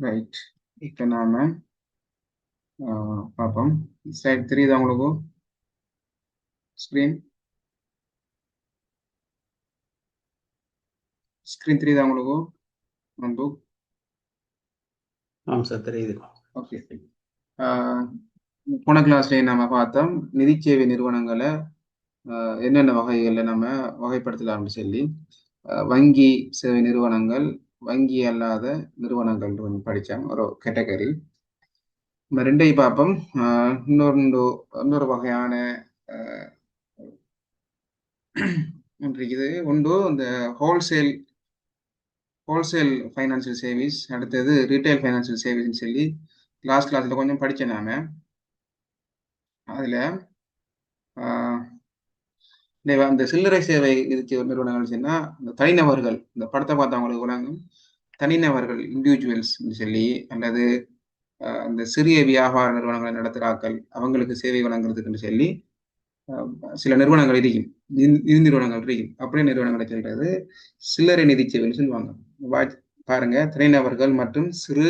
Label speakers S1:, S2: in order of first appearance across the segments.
S1: Right. இப்போ நாம பார்ப்போம். ஸ்லைட் தெரியுதா உங்களுக்கு? ஸ்க்ரீன் ஸ்க்ரீன் தெரியுதா உங்களுக்கு? வந்து
S2: ஆமாம் சார், தெரியுது.
S1: ஓகே. போன கிளாஸ்லேயே நம்ம பார்த்தோம் நிதி சேவை நிறுவனங்களை என்னென்ன வகைகளில் நம்ம வகைப்படுத்தலாம்னு சொல்லி வங்கி சேவை நிறுவனங்கள், வங்கி அல்லாத நிறுவனங்கள் படித்தோம் ஒரு கேட்டகரி. நம்ம ரெண்டையும் பார்ப்போம். இன்னொரு வகையான இது உண்டு. இந்த ஹோல்சேல் ஃபைனான்சியல் சர்வீஸ், அடுத்தது ரீட்டைல் ஃபைனான்சியல் சர்வீஸ்ன்னு சொல்லி கிளாஸ்ல கொஞ்சம் படித்தேன் நாம. அதில் இந்த சில்லறை சேவை இது நிறுவனங்கள் சொன்னால் இந்த தனிநபர்கள், இந்த படத்தை பார்த்தவங்களுக்கு வழங்கும் தனிநபர்கள் இண்டிவிஜுவல்ஸ் சொல்லி, அல்லது இந்த சிறிய வியாபார நிறுவனங்களை நடத்துகிறார்கள் அவங்களுக்கு சேவை வழங்குறதுக்குன்னு சொல்லி சில நிறுவனங்கள் இருக்கும், நிதி நிறுவனங்கள் இருக்கும். அப்படியே நிறுவனங்களை சொல்றது சில்லறை நிதி சேவைன்னு சொல்லுவாங்க. பாருங்க, தனிநபர்கள் மற்றும் சிறு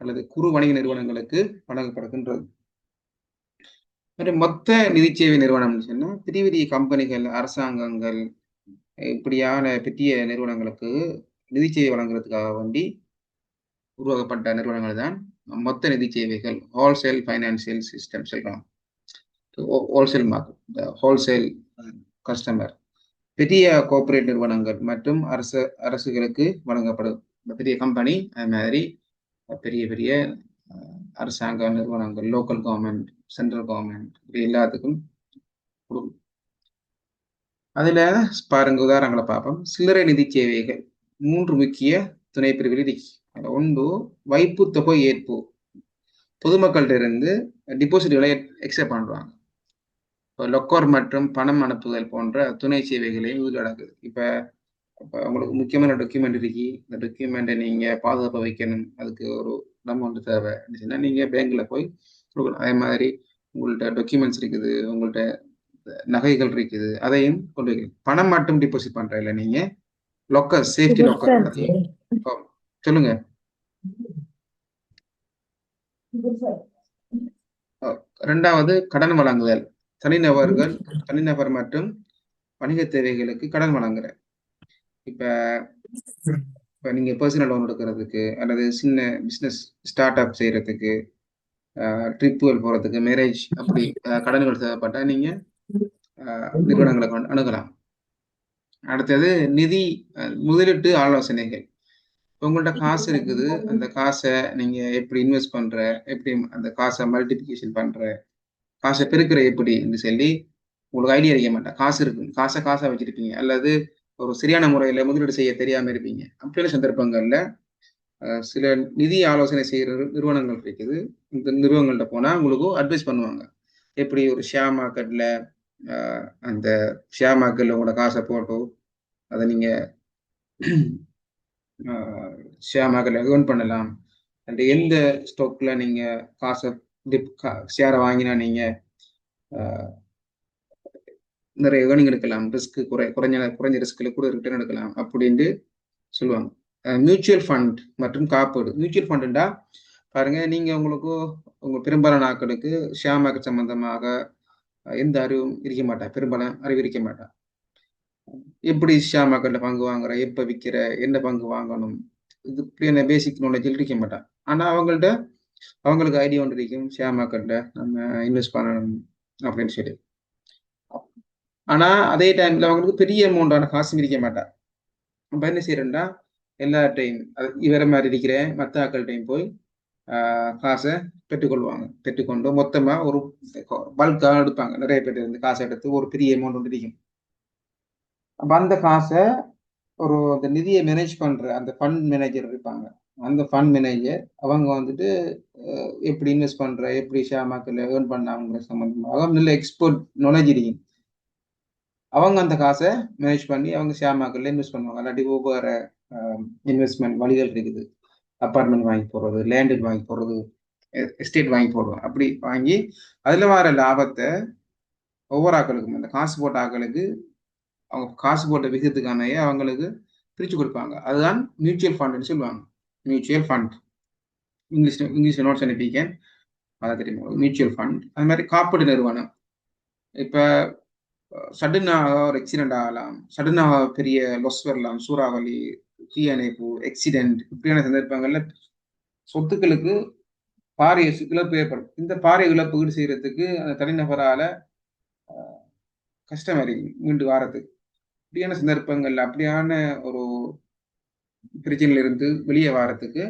S1: அல்லது குறு வணிக நிறுவனங்களுக்கு வழங்கப்படுகின்றது. மொத்த நிதி சேவை நிறுவனம்னு சொன்னா பெரிய பெரிய கம்பெனிகள், அரசாங்கங்கள், இப்படியான பெரிய நிறுவனங்களுக்கு நிதி சேவை வழங்குறதுக்காக வேண்டி உருவாக்கப்பட்ட நிறுவனங்கள் தான் மொத்த நிதி சேவைகள், ஹோல்சேல் ஃபைனான்சியல் சிஸ்டம் சொல்றோம். ஹோல்சேல் மார்க்கெட், ஹோல்சேல் கஸ்டமர், பெரிய கோஆபரேட் நிறுவனங்கள் மற்றும் அரசுகளுக்கு வழங்கப்படும் பெரிய கம்பெனி. அது மாதிரி பெரிய பெரிய அரசாங்க நிறுவனங்கள், லோக்கல் கவர்மெண்ட், சென்ட்ரல் கவர்மெண்ட், இப்படி எல்லாத்துக்கும் கொடுக்கும். அதுல பாருங்க, உதாரணங்களை பார்ப்போம். சில்லறை நிதி சேவைகள் 3 முக்கிய துணை பிரிவில் இருக்கு. ஒன்று வைப்பு தொகை ஏற்பு, பொதுமக்கள்கிட்ட இருந்து டிபாசிட்களை எக்ஸெப்ட் பண்றாங்க. இப்போ லொக்கர் மற்றும் பணம் அனுப்புதல் போன்ற துணை சேவைகளையும் இதில் நடக்குது. இப்போ உங்களுக்கு முக்கியமான டாக்குமெண்ட் இருக்கு, இந்த டாக்குமெண்ட்டை நீங்க பாதுகாப்பாக வைக்கணும், அதுக்கு ஒரு அமௌண்ட் தேவை அப்படின்னா நீங்க பேங்க்ல போய் கொடுக்கணும். அதே மாதிரி உங்கள்ட்ட டாக்குமெண்ட்ஸ் இருக்குது, உங்கள்ட்ட நகைகள் இருக்குது, அதையும் கொண்டு வைக்கணும். பணம் மட்டும் டிபாசிட் பண்ற இல்லை, நீங்க லொக்கர், சேஃப்டி லொக்கர். சொல்லுங்க. ரெண்டாவது கடன் வழங்குதல், தனிநபர் மற்றும் வணிக தேவைகளுக்கு கடன் வழங்குற. இப்ப நீங்க பர்சனல் லோன் எடுக்கிறதுக்கு, அல்லது சின்ன பிசினஸ் ஸ்டார்ட் அப் செய்யறதுக்கு, ட்ரிப்புகள் போறதுக்கு, மேரேஜ், அப்படி கடன்கள் தேவைப்பட்டா நீங்க நிறுவனங்களை அணுகலாம். அடுத்தது நிதி முதலீட்டு ஆலோசனைகள். உங்கள்ட்ட காசு இருக்குது, அந்த காசை நீங்க எப்படி இன்வெஸ்ட் பண்ற, எப்படி அந்த காசை மல்டிபிகேஷன் பண்ற, காசை பெருக்கிற எப்படின்னு சொல்லி உங்களுக்கு ஐடியா இருக்க மாட்டேன். காசு இருக்கு, காசை வச்சிருப்பீங்க, அல்லது ஒரு சரியான முறையில முதலீடு செய்ய தெரியாம இருப்பீங்க. அப்படியான சந்தர்ப்பங்கள்ல சில நிதி ஆலோசனை செய்யற நிறுவனங்கள் இருக்குது. இந்த நிறுவனங்கள்ட்ட போனா உங்களுக்கு அட்வைஸ் பண்ணுவாங்க. எப்படி ஒரு ஷேர் மார்க்கெட்ல அந்த ஷேர் மார்க்கெட்ல உங்களோட காசை போட்டு அதை நீங்க ஷேர் மார்க்கெட்ல ஏர்ன் பண்ணலாம், அண்ட் எந்த ஸ்டாக்ல நீங்க காசை ஷேரை வாங்கினா நீங்க நிறைய ஏர்னிங் எடுக்கலாம், ரிஸ்க் குறைஞ்ச ரிஸ்க்ல கூட ரிட்டர்ன் எடுக்கலாம் அப்படின்ட்டு சொல்லுவாங்க. மியூச்சுவல் ஃபண்ட் மற்றும் காப்பீடு. மியூச்சுவல் ஃபண்டுண்டா பாருங்க, நீங்க உங்க பெரும்பாலான ஆட்களுக்கு ஷேர் மார்க்கெட் சம்பந்தமாக எந்த அறிவும் இருக்க மாட்டா, பெரும்பாலும் அறிவு இருக்க மாட்டா. எப்படி ஷேர் மார்க்கெட்ல பங்கு வாங்குற, எப்ப விற்கிற, என்ன பங்கு வாங்கணும், இது இப்படியான பேசிக் நாலேஜ் இருக்க மாட்டான். ஆனா அவங்களுக்கு ஐடியா ஒன்று இருக்கும், ஷேர் மார்க்கெட்ல நம்ம இன்வெஸ்ட் பண்ணணும் அப்படின்னு சொல்லி. ஆனா அதே டைம்ல அவங்களுக்கு பெரிய அமௌண்டான காசும் இருக்க மாட்டான். அப்ப என்ன செய்யறேன்டா, எல்லா டைம் இவர மாதிரி இருக்கிற மற்ற ஆக்கள்கிட்டையும் போய் காசை பெற்றுக்கொண்டு மொத்தமா ஒரு பல்காக எடுப்பாங்க. நிறைய பேர் இருந்து காசை எடுத்து ஒரு பெரிய அமௌண்ட் ஒன்று இருக்கும். அப்ப அந்த காசை இந்த நிதியை மேனேஜ் பண்ற அந்த ஃபண்ட் மேனேஜர் இருப்பாங்க. அந்த ஃபண்ட் மேனேஜர் அவங்க வந்துட்டு எப்படி இன்வெஸ்ட் பண்ற, எப்படி ஷேர் மார்க்கெட்ல ஏர்ன் பண்ணாங்கிற சம்பந்தமாக நல்ல எக்ஸ்பர்ட் நாலேஜ் இருக்கும். அவங்க அந்த காசை மேனேஜ் பண்ணி அவங்க ஷேர் மார்க்கெட்ல இன்வெஸ்ட் பண்ணுவாங்க. இல்லாட்டி ஒவ்வொரு இன்வெஸ்ட்மெண்ட் வழிகள் இருக்குது. அப்பார்ட்மெண்ட் வாங்கி போடுறது, லேண்டு வாங்கி போடுறது, எஸ்டேட் வாங்கி போடுவோம். அப்படி வாங்கி அதுல வர லாபத்தை ஒவ்வொரு ஆக்களுக்கும், அந்த காசு போட்ட ஆக்களுக்கு அவங்க காசு போட்ட விகிதத்துக்கான அவங்களுக்கு பிரிச்சு கொடுப்பாங்க. அதுதான் மியூச்சுவல் ஃபண்ட்னு சொல்லுவாங்க. Mutual fund. இங்கிலீஷ் நோட்ஸ் அனுப்பிக்கேன். அதை தெரியும். மியூச்சுவல் ஃபண்ட் அது மாதிரி காப்பீடு நிறுவனம். இப்போ சடனாக ஒரு ஆக்சிடென்ட் ஆகலாம், சடனாக பெரிய லொஸ் வரலாம், சூறாவளி, தீயணைப்பு, ஆக்சிடென்ட், இப்படியான சந்தர்ப்பங்கள்ல சொத்துக்களுக்கு பாரிய இழப்பு ஏற்படும். இந்த பாரிய இழப்பு செய்யறதுக்கு அந்த தனிநபரால கஷ்டம் அறியும் மீண்டு வாரத்துக்கு. அப்படியான சந்தர்ப்பங்கள்ல அப்படியான ஒரு பிரச்சனையில இருந்து வெளியே வாரத்துக்கு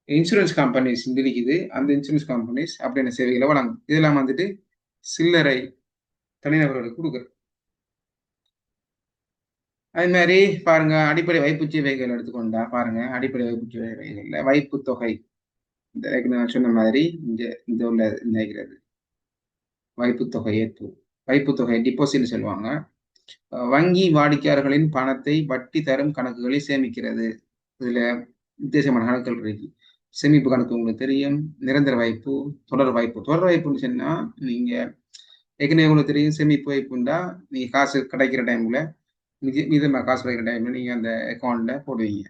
S1: இன்சூரன்ஸ் கம்பெனிஸ் இருக்குது. அந்த இன்சூரன்ஸ் கம்பெனிஸ் அப்படியான சேவைகளை வழங்கும். இதெல்லாம் வந்துட்டு சில்லறை தனிநபர்களுக்கு கொடுக்குறது. அது மாதிரி பாருங்க, அடிப்படை வைப்பு சேவைகள் எடுத்துக்கொண்டா பாருங்க, அடிப்படை வைப்பு சேவைகள்ல வைப்பு தொகை, இந்த நான் சொன்ன மாதிரி இந்த உள்ள நினைக்கிறது வைப்பு தொகை ஏற்பு, வைப்பு தொகை டிபாசிட் சொல்லுவாங்க. வங்கி வாடிக்கையாளர்களின் பணத்தை வட்டி தரும் கணக்குகளில் சேமிக்கிறது. இதுல வித்தியாசமான கணக்குகள் இருக்கு. சேமிப்பு கணக்கு உங்களுக்கு தெரியும், நிரந்தர வைப்பு, தொடர் வைப்பு. தொடர் வைப்புன்னு சொன்னா நீங்க ஏற்கனவே உங்களுக்கு தெரியும், சேமிப்பு வைப்புண்டா நீங்க காசு கிடைக்கிற டைம்ல மீதமா காசு கிடைக்கிற டைம்ல நீங்க அந்த அக்கௌண்ட்ல போடுவீங்க.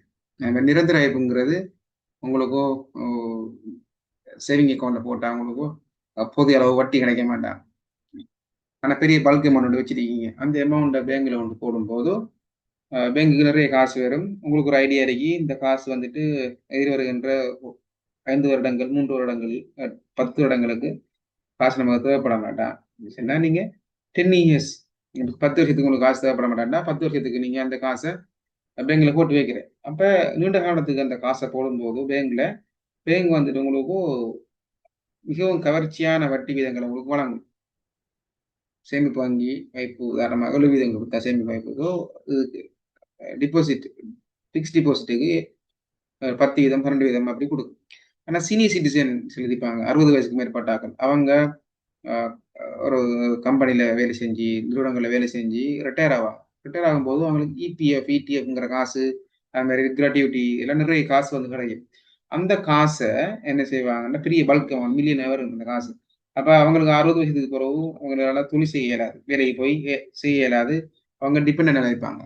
S1: நிரந்தர வைப்புங்கிறது உங்களுக்கோ சேவிங் அக்கௌண்ட்ல போட்டா உங்களுக்கோ போதிய அளவு வட்டி கிடைக்க மாட்டாங்க. ஆனா பெரிய பல்க் அமௌண்ட் வச்சிருக்கீங்க, அந்த அமௌண்ட்டை பேங்க்ல கொண்டு போடும்போது பேங்குக்கு நிறைய காசு வரும். உங்களுக்கு ஒரு ஐடியா இருக்கு, இந்த காசு வந்துட்டு எதிர்வருகின்ற 5 வருடங்கள், 3 வருடங்கள், 10 வருடங்களுக்கு காசு நமக்கு தேவைப்பட மாட்டான் சொன்னா நீங்க 10 இயர்ஸ், 10 வருஷத்துக்கு உங்களுக்கு காசு தேவைப்பட மாட்டாண்டா 10 வருஷத்துக்கு நீங்க அந்த காசை பேங்க்ல போட்டு வைக்கிறேன். அப்ப நீண்ட காலத்துக்கு அந்த காசை போடும்போது பேங்க் வந்துட்டு உங்களுக்கு மிகவும் கவர்ச்சியான வட்டி விதங்களை உங்களுக்கு வழங்கும். சேமிப்பு வங்கி வைப்பு உதாரணமாக 7 வீதம் கொடுத்தா சேமிப்பு வைப்புக்கோ, இதுக்கு டிபாசிட், பிக்ஸ் டிபாசிட்டுக்கு 10 வீதம், 12 வீதம் அப்படி கொடுக்கும். ஆனா சீனியர் சிட்டிசன் எழுதிப்பாங்க, 60 வயசுக்கு மேற்பட்டாக்கள். அவங்க ஒரு கம்பெனில வேலை செஞ்சு, நிறுவனங்களில் வேலை செஞ்சு ரிட்டையர் ஆவாங்க. ரிட்டையர் ஆகும்போது அவங்களுக்கு இபிஎஃப், இடிஎஃப்ங்கிற காசு, அது மாதிரி கிராட்டிவிட்டி எல்லாம் நிறைய காசு வந்து கிடைக்கும். அந்த காசை என்ன செய்வாங்கன்னா பெரிய பல்க் மில்லியன் வரும் அந்த காசு. அப்ப அவங்களுக்கு 60 வயசுக்கு பிறகு அவங்களால தொழில் செய்ய இயலாது, வேலைக்கு போய் செய்ய இயலாது, அவங்க டிபெண்ட் நினைப்பாங்க.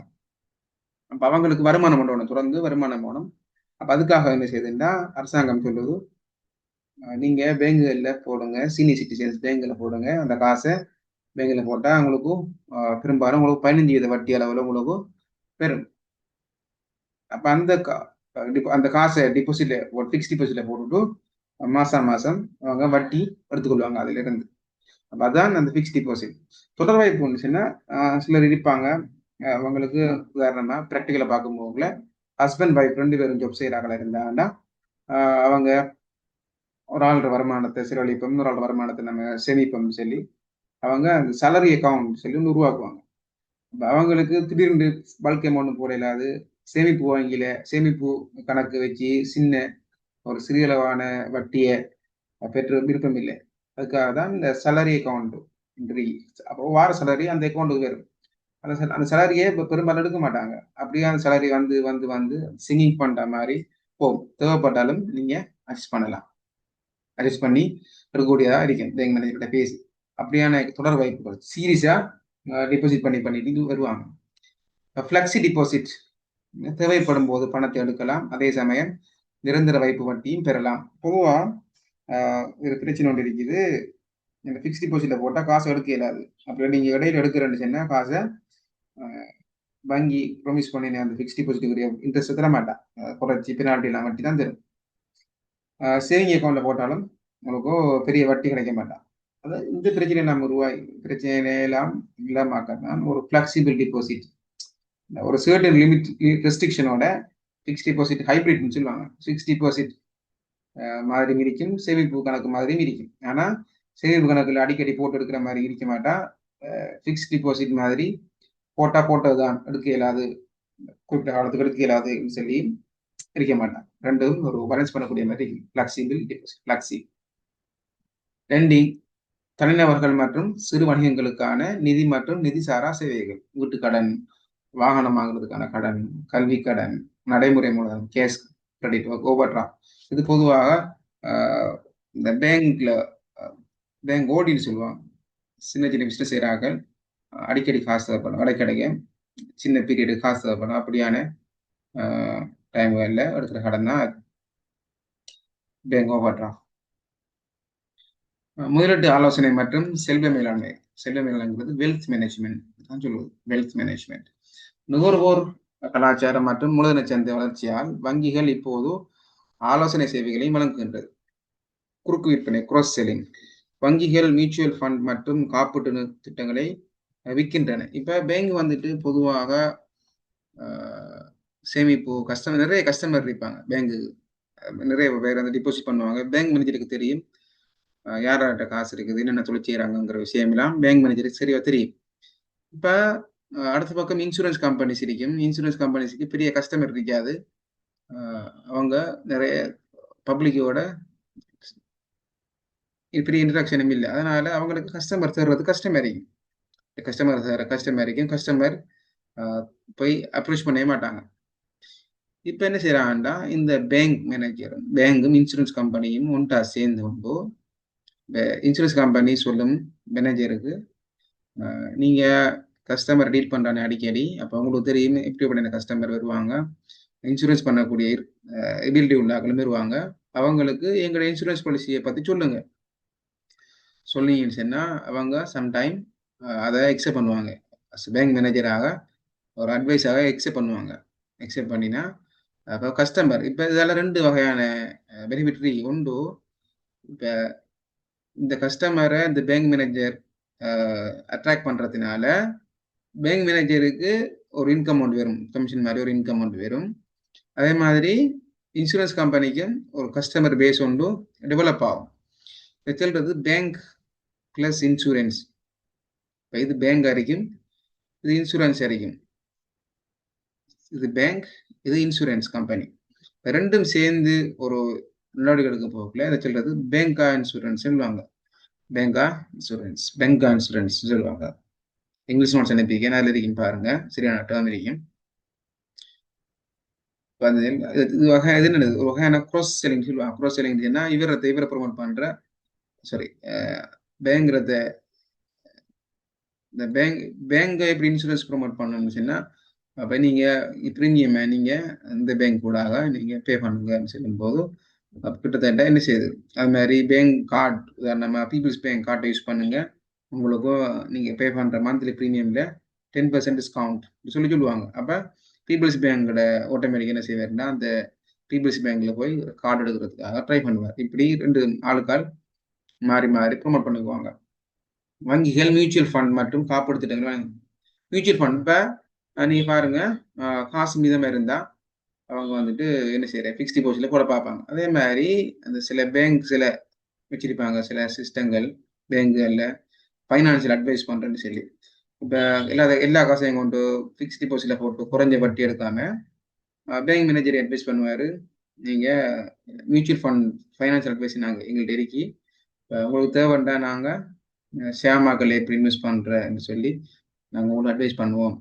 S1: அப்ப அவங்களுக்கு வருமானம் பண்ணணும், தொடர்ந்து வருமானம் வேணும். அப்ப அதுக்காக என்ன செய்யுதுன்னா அரசாங்கம் சொல்லுது, நீங்க பேங்குகள்ல போடுங்க, சீனியர் சிட்டிசன்ஸ் பேங்க்ல போடுங்க, அந்த காசை பேங்க்ல போட்டா உங்களுக்கும் பெரும்பாலும் உங்களுக்கு 15 வீத வட்டி அளவில் உங்களுக்கு பெறும். அப்ப அந்த காசை டிபாசிட்ல பிக்ஸ் டிபாசிட்ல போட்டுட்டு மாசம் அவங்க வட்டி எடுத்துக்கொள்வாங்க அதுல இருந்து. அப்ப அதான் அந்த பிக்ஸ் டிபாசிட். தொடர் வைப்பு ஒன்றுச்சுன்னா சிலர் இருப்பாங்க, அவங்களுக்கு உதாரணமா பிராக்டிக்கலை பார்க்கும்போதுல ஹஸ்பண்ட் ஒய்ஃப் 2 பேரும் ஜாப் செய்யறாங்களா இருந்தாங்கன்னா அவங்க ஒரு ஆளோட வருமானத்தை செலவழிப்போம், இன்னொரு ஆளோட வருமானத்தை நம்ம சேமிப்போம்னு சொல்லி அவங்க அந்த சேலரி அக்கௌண்ட் சொல்லி ஒன்று உருவாக்குவாங்க. அவங்களுக்கு திடீர்னு பல்க் அமௌண்ட் போட இல்லாது சேமிப்பு வங்கியில சேமிப்பு கணக்கு வச்சு சின்ன ஒரு சிறியளவான வட்டியை பெற்று விருப்பம் இல்லை. அதுக்காக தான் இந்த சேலரி அக்கௌண்ட். அப்போ வார சேலரி அந்த அக்கௌண்ட்டுக்கு வரும். அந்த சேலரியே இப்போ பெரும்பாலும் எடுக்க மாட்டாங்க. அப்படியே அந்த சேலரி வந்து வந்து வந்து சிங்கிங் பண்ற மாதிரி போகும். தேவைப்பட்டாலும் நீங்க அட்ஜஸ்ட் பண்ணலாம், அட்ஜஸ்ட் பண்ணி இருக்கக்கூடியதாக இருக்கும் பேங்க் மேனேஜர்கிட்ட பேசி. அப்படியான தொடர் வாய்ப்புகள் சீரியஸா டிபாசிட் பண்ணிட்டு வருவாங்க. ஃபிளெக்சி டிபாசிட், தேவைப்படும் போது பணத்தை எடுக்கலாம், அதே சமயம் நிரந்தர வைப்பு வட்டியும் பெறலாம். பொதுவா ஒரு பிரச்சனை ஒன்று இருக்குது, இந்த ஃபிக்ஸ் டிபாசிட்ல போட்டா காசு எடுக்க இயலாது. அப்படி நீங்க இடையில எடுக்கிறேன்னு சொன்னா காசை வங்கி ப்ரொமிஸ் பண்ணின அந்த ஃபிக்ஸ் டிபாசிட்டுக்குரிய இன்ட்ரெஸ்ட் தர மாட்டான், குறைச்சி பெனால்ட்டி எல்லாம் வட்டி தான் தரும். சேவிங் அக்கௌண்ட்ல போட்டாலும் உங்களுக்கு பெரிய வட்டி கிடைக்க மாட்டான். அதாவது இந்த பிரச்சனை நம்ம பிரச்சனையெல்லாம் இல்லாமக்கத்தான் ஒரு ஃபிளெக்சிபிள் டிபாசிட், ஒரு சர்டன் லிமிட் ரெஸ்ட்ரிக்ஷனோட ஃபிக்ஸ் டிபாசிட் ஹைபிரிட்னு சொல்லுவாங்க. ஃபிக்ஸ் டிபாசிட் மாதிரி இருக்கும், சேமிப்பு கணக்கு மாதிரியும் இருக்கும். ஆனா சேமிப்பு கணக்குல அடிக்கடி போட்டு எடுக்கிற மாதிரி இருக்க மாட்டா. ஃபிக்ஸ் டிபாசிட் மாதிரி போட்டதுதான் எடுக்க இயலாது, குறிப்பிட்ட காலத்துக்கு எடுக்க இயலாதுன்னு சொல்லி இருக்க மாட்டான். ரெண்டும் ஒரு பேலன்ஸ் பண்ணக்கூடிய மாதிரி ஃபிளெக்சிபிள் டிபாசிட். லெண்டிங், தனிநபர்கள் மற்றும் சிறு வணிகங்களுக்கான நிதி மற்றும் நிதி சாரா சேவைகள். வீட்டுக்கடன், வாகனம் வாங்குறதுக்கான கடன், கல்வி கடன், நடைமுறை மூலம், கேஷ் கிரெடிட், ஓவர் டிராஃப்ட். இது பொதுவாக இந்த பேங்க் ஓடின்னு சொல்லுவாங்க. சின்ன சின்ன பிசினஸ் செய்கிறாங்க, அடிக்கடி காசு தேவைப்படும், அடைக்கடைக்க சின்ன பீரியடு காசு தேவைப்படும். அப்படியான டைம்களில் எடுக்கிற கடன் தான். Bank over draft. முதலீட்டு ஆலோசனை மற்றும் செல்வ மேலாண்மை. செல்வ மேலாண்மைங்கிறது வெல்த் மேனேஜ்மெண்ட் தான் சொல்லுவது. Wealth management. நுகர்வோர் கலாச்சாரம் மற்றும் மூலதன சந்தை வளர்ச்சியால் வங்கிகள் இப்போது ஆலோசனை சேவைகளை வழங்குகின்றது. குறுக்கு விற்பனை, cross செல்லிங். வங்கிகள் மியூச்சுவல் ஃபண்ட் மற்றும் காப்பீட்டு திட்டங்களை விற்கின்றன. இப்ப பேங்க் வந்துட்டு பொதுவாக சேமிப்பு நிறைய கஸ்டமர் இருப்பாங்க பேங்கு. நிறைய பேர் வந்து டிபாசிட் பண்ணுவாங்க. பேங்க் மேனேஜருக்கு தெரியும் யார்கிட்ட காசு இருக்குது, என்னென்ன தொழில் செய்யறாங்கிற விஷயம் எல்லாம் பேங்க் மேனேஜருக்கு சரியா தெரியும். இப்ப அடுத்த பக்கம் இன்சூரன்ஸ் கம்பெனிஸ் இருக்கும். இன்சூரன்ஸ் கம்பெனிஸ்க்கு பெரிய கஸ்டமர் இருக்காது. அவங்க நிறைய பப்ளிக்கோட பெரிய இன்ட்ராக்ஷனும் இல்லை. அதனால அவங்களுக்கு கஸ்டமர் தர்றது கஸ்டமரிக்கும். கஸ்டமர் போய் அப்ரோச் பண்ணவே மாட்டாங்க. இப்ப என்ன செய்யறாங்கன்னா, இந்த பேங்க் மேனேஜரும் பேங்கும் இன்சூரன்ஸ் கம்பெனியும் ஒன்றா சேர்ந்து கொண்டு இன்சூரன்ஸ் கம்பெனி சொல்லும் மேனேஜருக்கு, நீங்க கஸ்டமர் டீல் பண்றானே அடிக்கடி, அப்ப உங்களுக்கு தெரியும் இப்படிப்பட்ட கஸ்டமர் வருவாங்க, இன்சூரன்ஸ் பண்ணக்கூடிய எபிலிட்டி உள்ளாக்களும் வருவாங்க. அவங்களுக்கு எங்களோட இன்சூரன்ஸ் பாலிசியை பத்தி சொல்லுங்க. சொன்னீங்கன்னு சொன்னா அவங்க சம்டைம் அதை எக்ஸெப்ட் பண்ணுவாங்க. பேங்க் மேனேஜராக ஒரு அட்வைஸாக எக்ஸெப்ட் பண்ணுவாங்க. எக்ஸெப்ட் பண்ணினா அப்போ கஸ்டமர் இப்போ இதெல்லாம் ரெண்டு வகையான பெனிஃபிட் உண்டு. இப்போ இந்த கஸ்டமரை இந்த பேங்க் மேனேஜர் அட்ராக்ட் பண்ணுறதுனால பேங்க் மேனேஜருக்கு ஒரு இன்கம் அமௌண்ட் வரும், கமிஷன் மாதிரி ஒரு இன்கம் அமௌண்ட் வரும். அதே மாதிரி இன்சூரன்ஸ் கம்பெனிக்கும் ஒரு கஸ்டமர் பேஸ் ஒன்று டெவலப் ஆகும். இப்போ சொல்றது பேங்க் பிளஸ் இன்சூரன்ஸ். இப்போ இது பேங்க் அரைக்கும், இது இன்சூரன்ஸ் அரைக்கும். இது பேங்க், இது இன்சூரன்ஸ் கம்பெனி. ரெண்டும் சேர்ந்து ஒரு நடவடிக்கை போகல அதை சொல்றது பேங்கா இன்சூரன்ஸ் சொல்லுவாங்க. பேங்கா இன்சூரன்ஸ் சொல்லுவாங்க. இங்கிலீஷ் நோட்ஸ் அனுப்பிக்க அதில் இருக்கும் பாருங்க, சரியான டேர்ம் இருக்கும். இது வகை இது என்னது ஒரு வகையான க்ராஸ் செல்லிங் சொல்லுவாங்க. க்ராஸ் செல்லிங் இவரை ப்ரொமோட் பண்ற பேங்கிறத இந்த பேங்கை எப்படி இன்சூரன்ஸ் ப்ரொமோட் பண்ணணும்னு சொன்னா, அப்போ நீங்க ப்ரீமியமை நீங்க இந்த பேங்க் கூடாக நீங்க பே பண்ணுங்கன்னு சொல்லும் போது கிட்டத்தட்ட என்ன செய்யுது, அது மாதிரி பேங்க் கார்டு, உதாரணமா பீப்புள்ஸ் பேங்க் கார்டை யூஸ் பண்ணுங்க, உங்களுக்கும் நீங்க பே பண்ற மந்த்லி ப்ரீமியம்ல 10% டிஸ்கவுண்ட் சொல்லுவாங்க. அப்ப பீப்புள்ஸ் பேங்கோட ஆட்டோமேட்டிக் என்ன செய்வாருன்னா, அந்த பீப்புள்ஸ் பேங்க்ல போய் கார்டு எடுக்கிறதுக்காக ட்ரை பண்ணுவார். இப்படி ரெண்டு ஆளுக்கால் மாறி மாறி ப்ரொமோட் பண்ணுவாங்க. வங்கிகள் மியூச்சுவல் ஃபண்ட் மற்றும் காப்பீடு திட்டங்கள். மியூச்சுவல் ஃபண்ட் இப்ப நீங்க பாருங்க, காசு மீதமா இருந்தா அவங்க வந்துட்டு என்ன செய்யற ஃபிக்ஸ்ட் டிபாசிட்ல போட பார்ப்பாங்க. அதே மாதிரி அந்த சில பேங்க் சில வச்சிருப்பாங்க, சில சிஸ்டங்கள் பேங்குகள்ல ஃபைனான்சியல் அட்வைஸ் பண்றேன்னு சொல்லி, இப்ப எல்லா காசையும் கொண்டு ஃபிக்ஸ்ட் டிபாசிட்ல போட்டு குறைஞ்ச வட்டி எடுக்காம பேங்க் மேனேஜர் அட்வைஸ் பண்ணுவாரு, நீங்க மியூச்சுவல் ஃபண்ட் ஃபைனான்சியல் அட்வைஸ் நாங்க எங்கள்கிட்ட இருக்கி, உங்களுக்கு தேவைண்டா நாங்க ஷேர் மார்க்கெட்ல எப்படி இன்வெஸ்ட் பண்றேன்னு சொல்லி நாங்க உங்களுக்கு அட்வைஸ் பண்ணுவோம்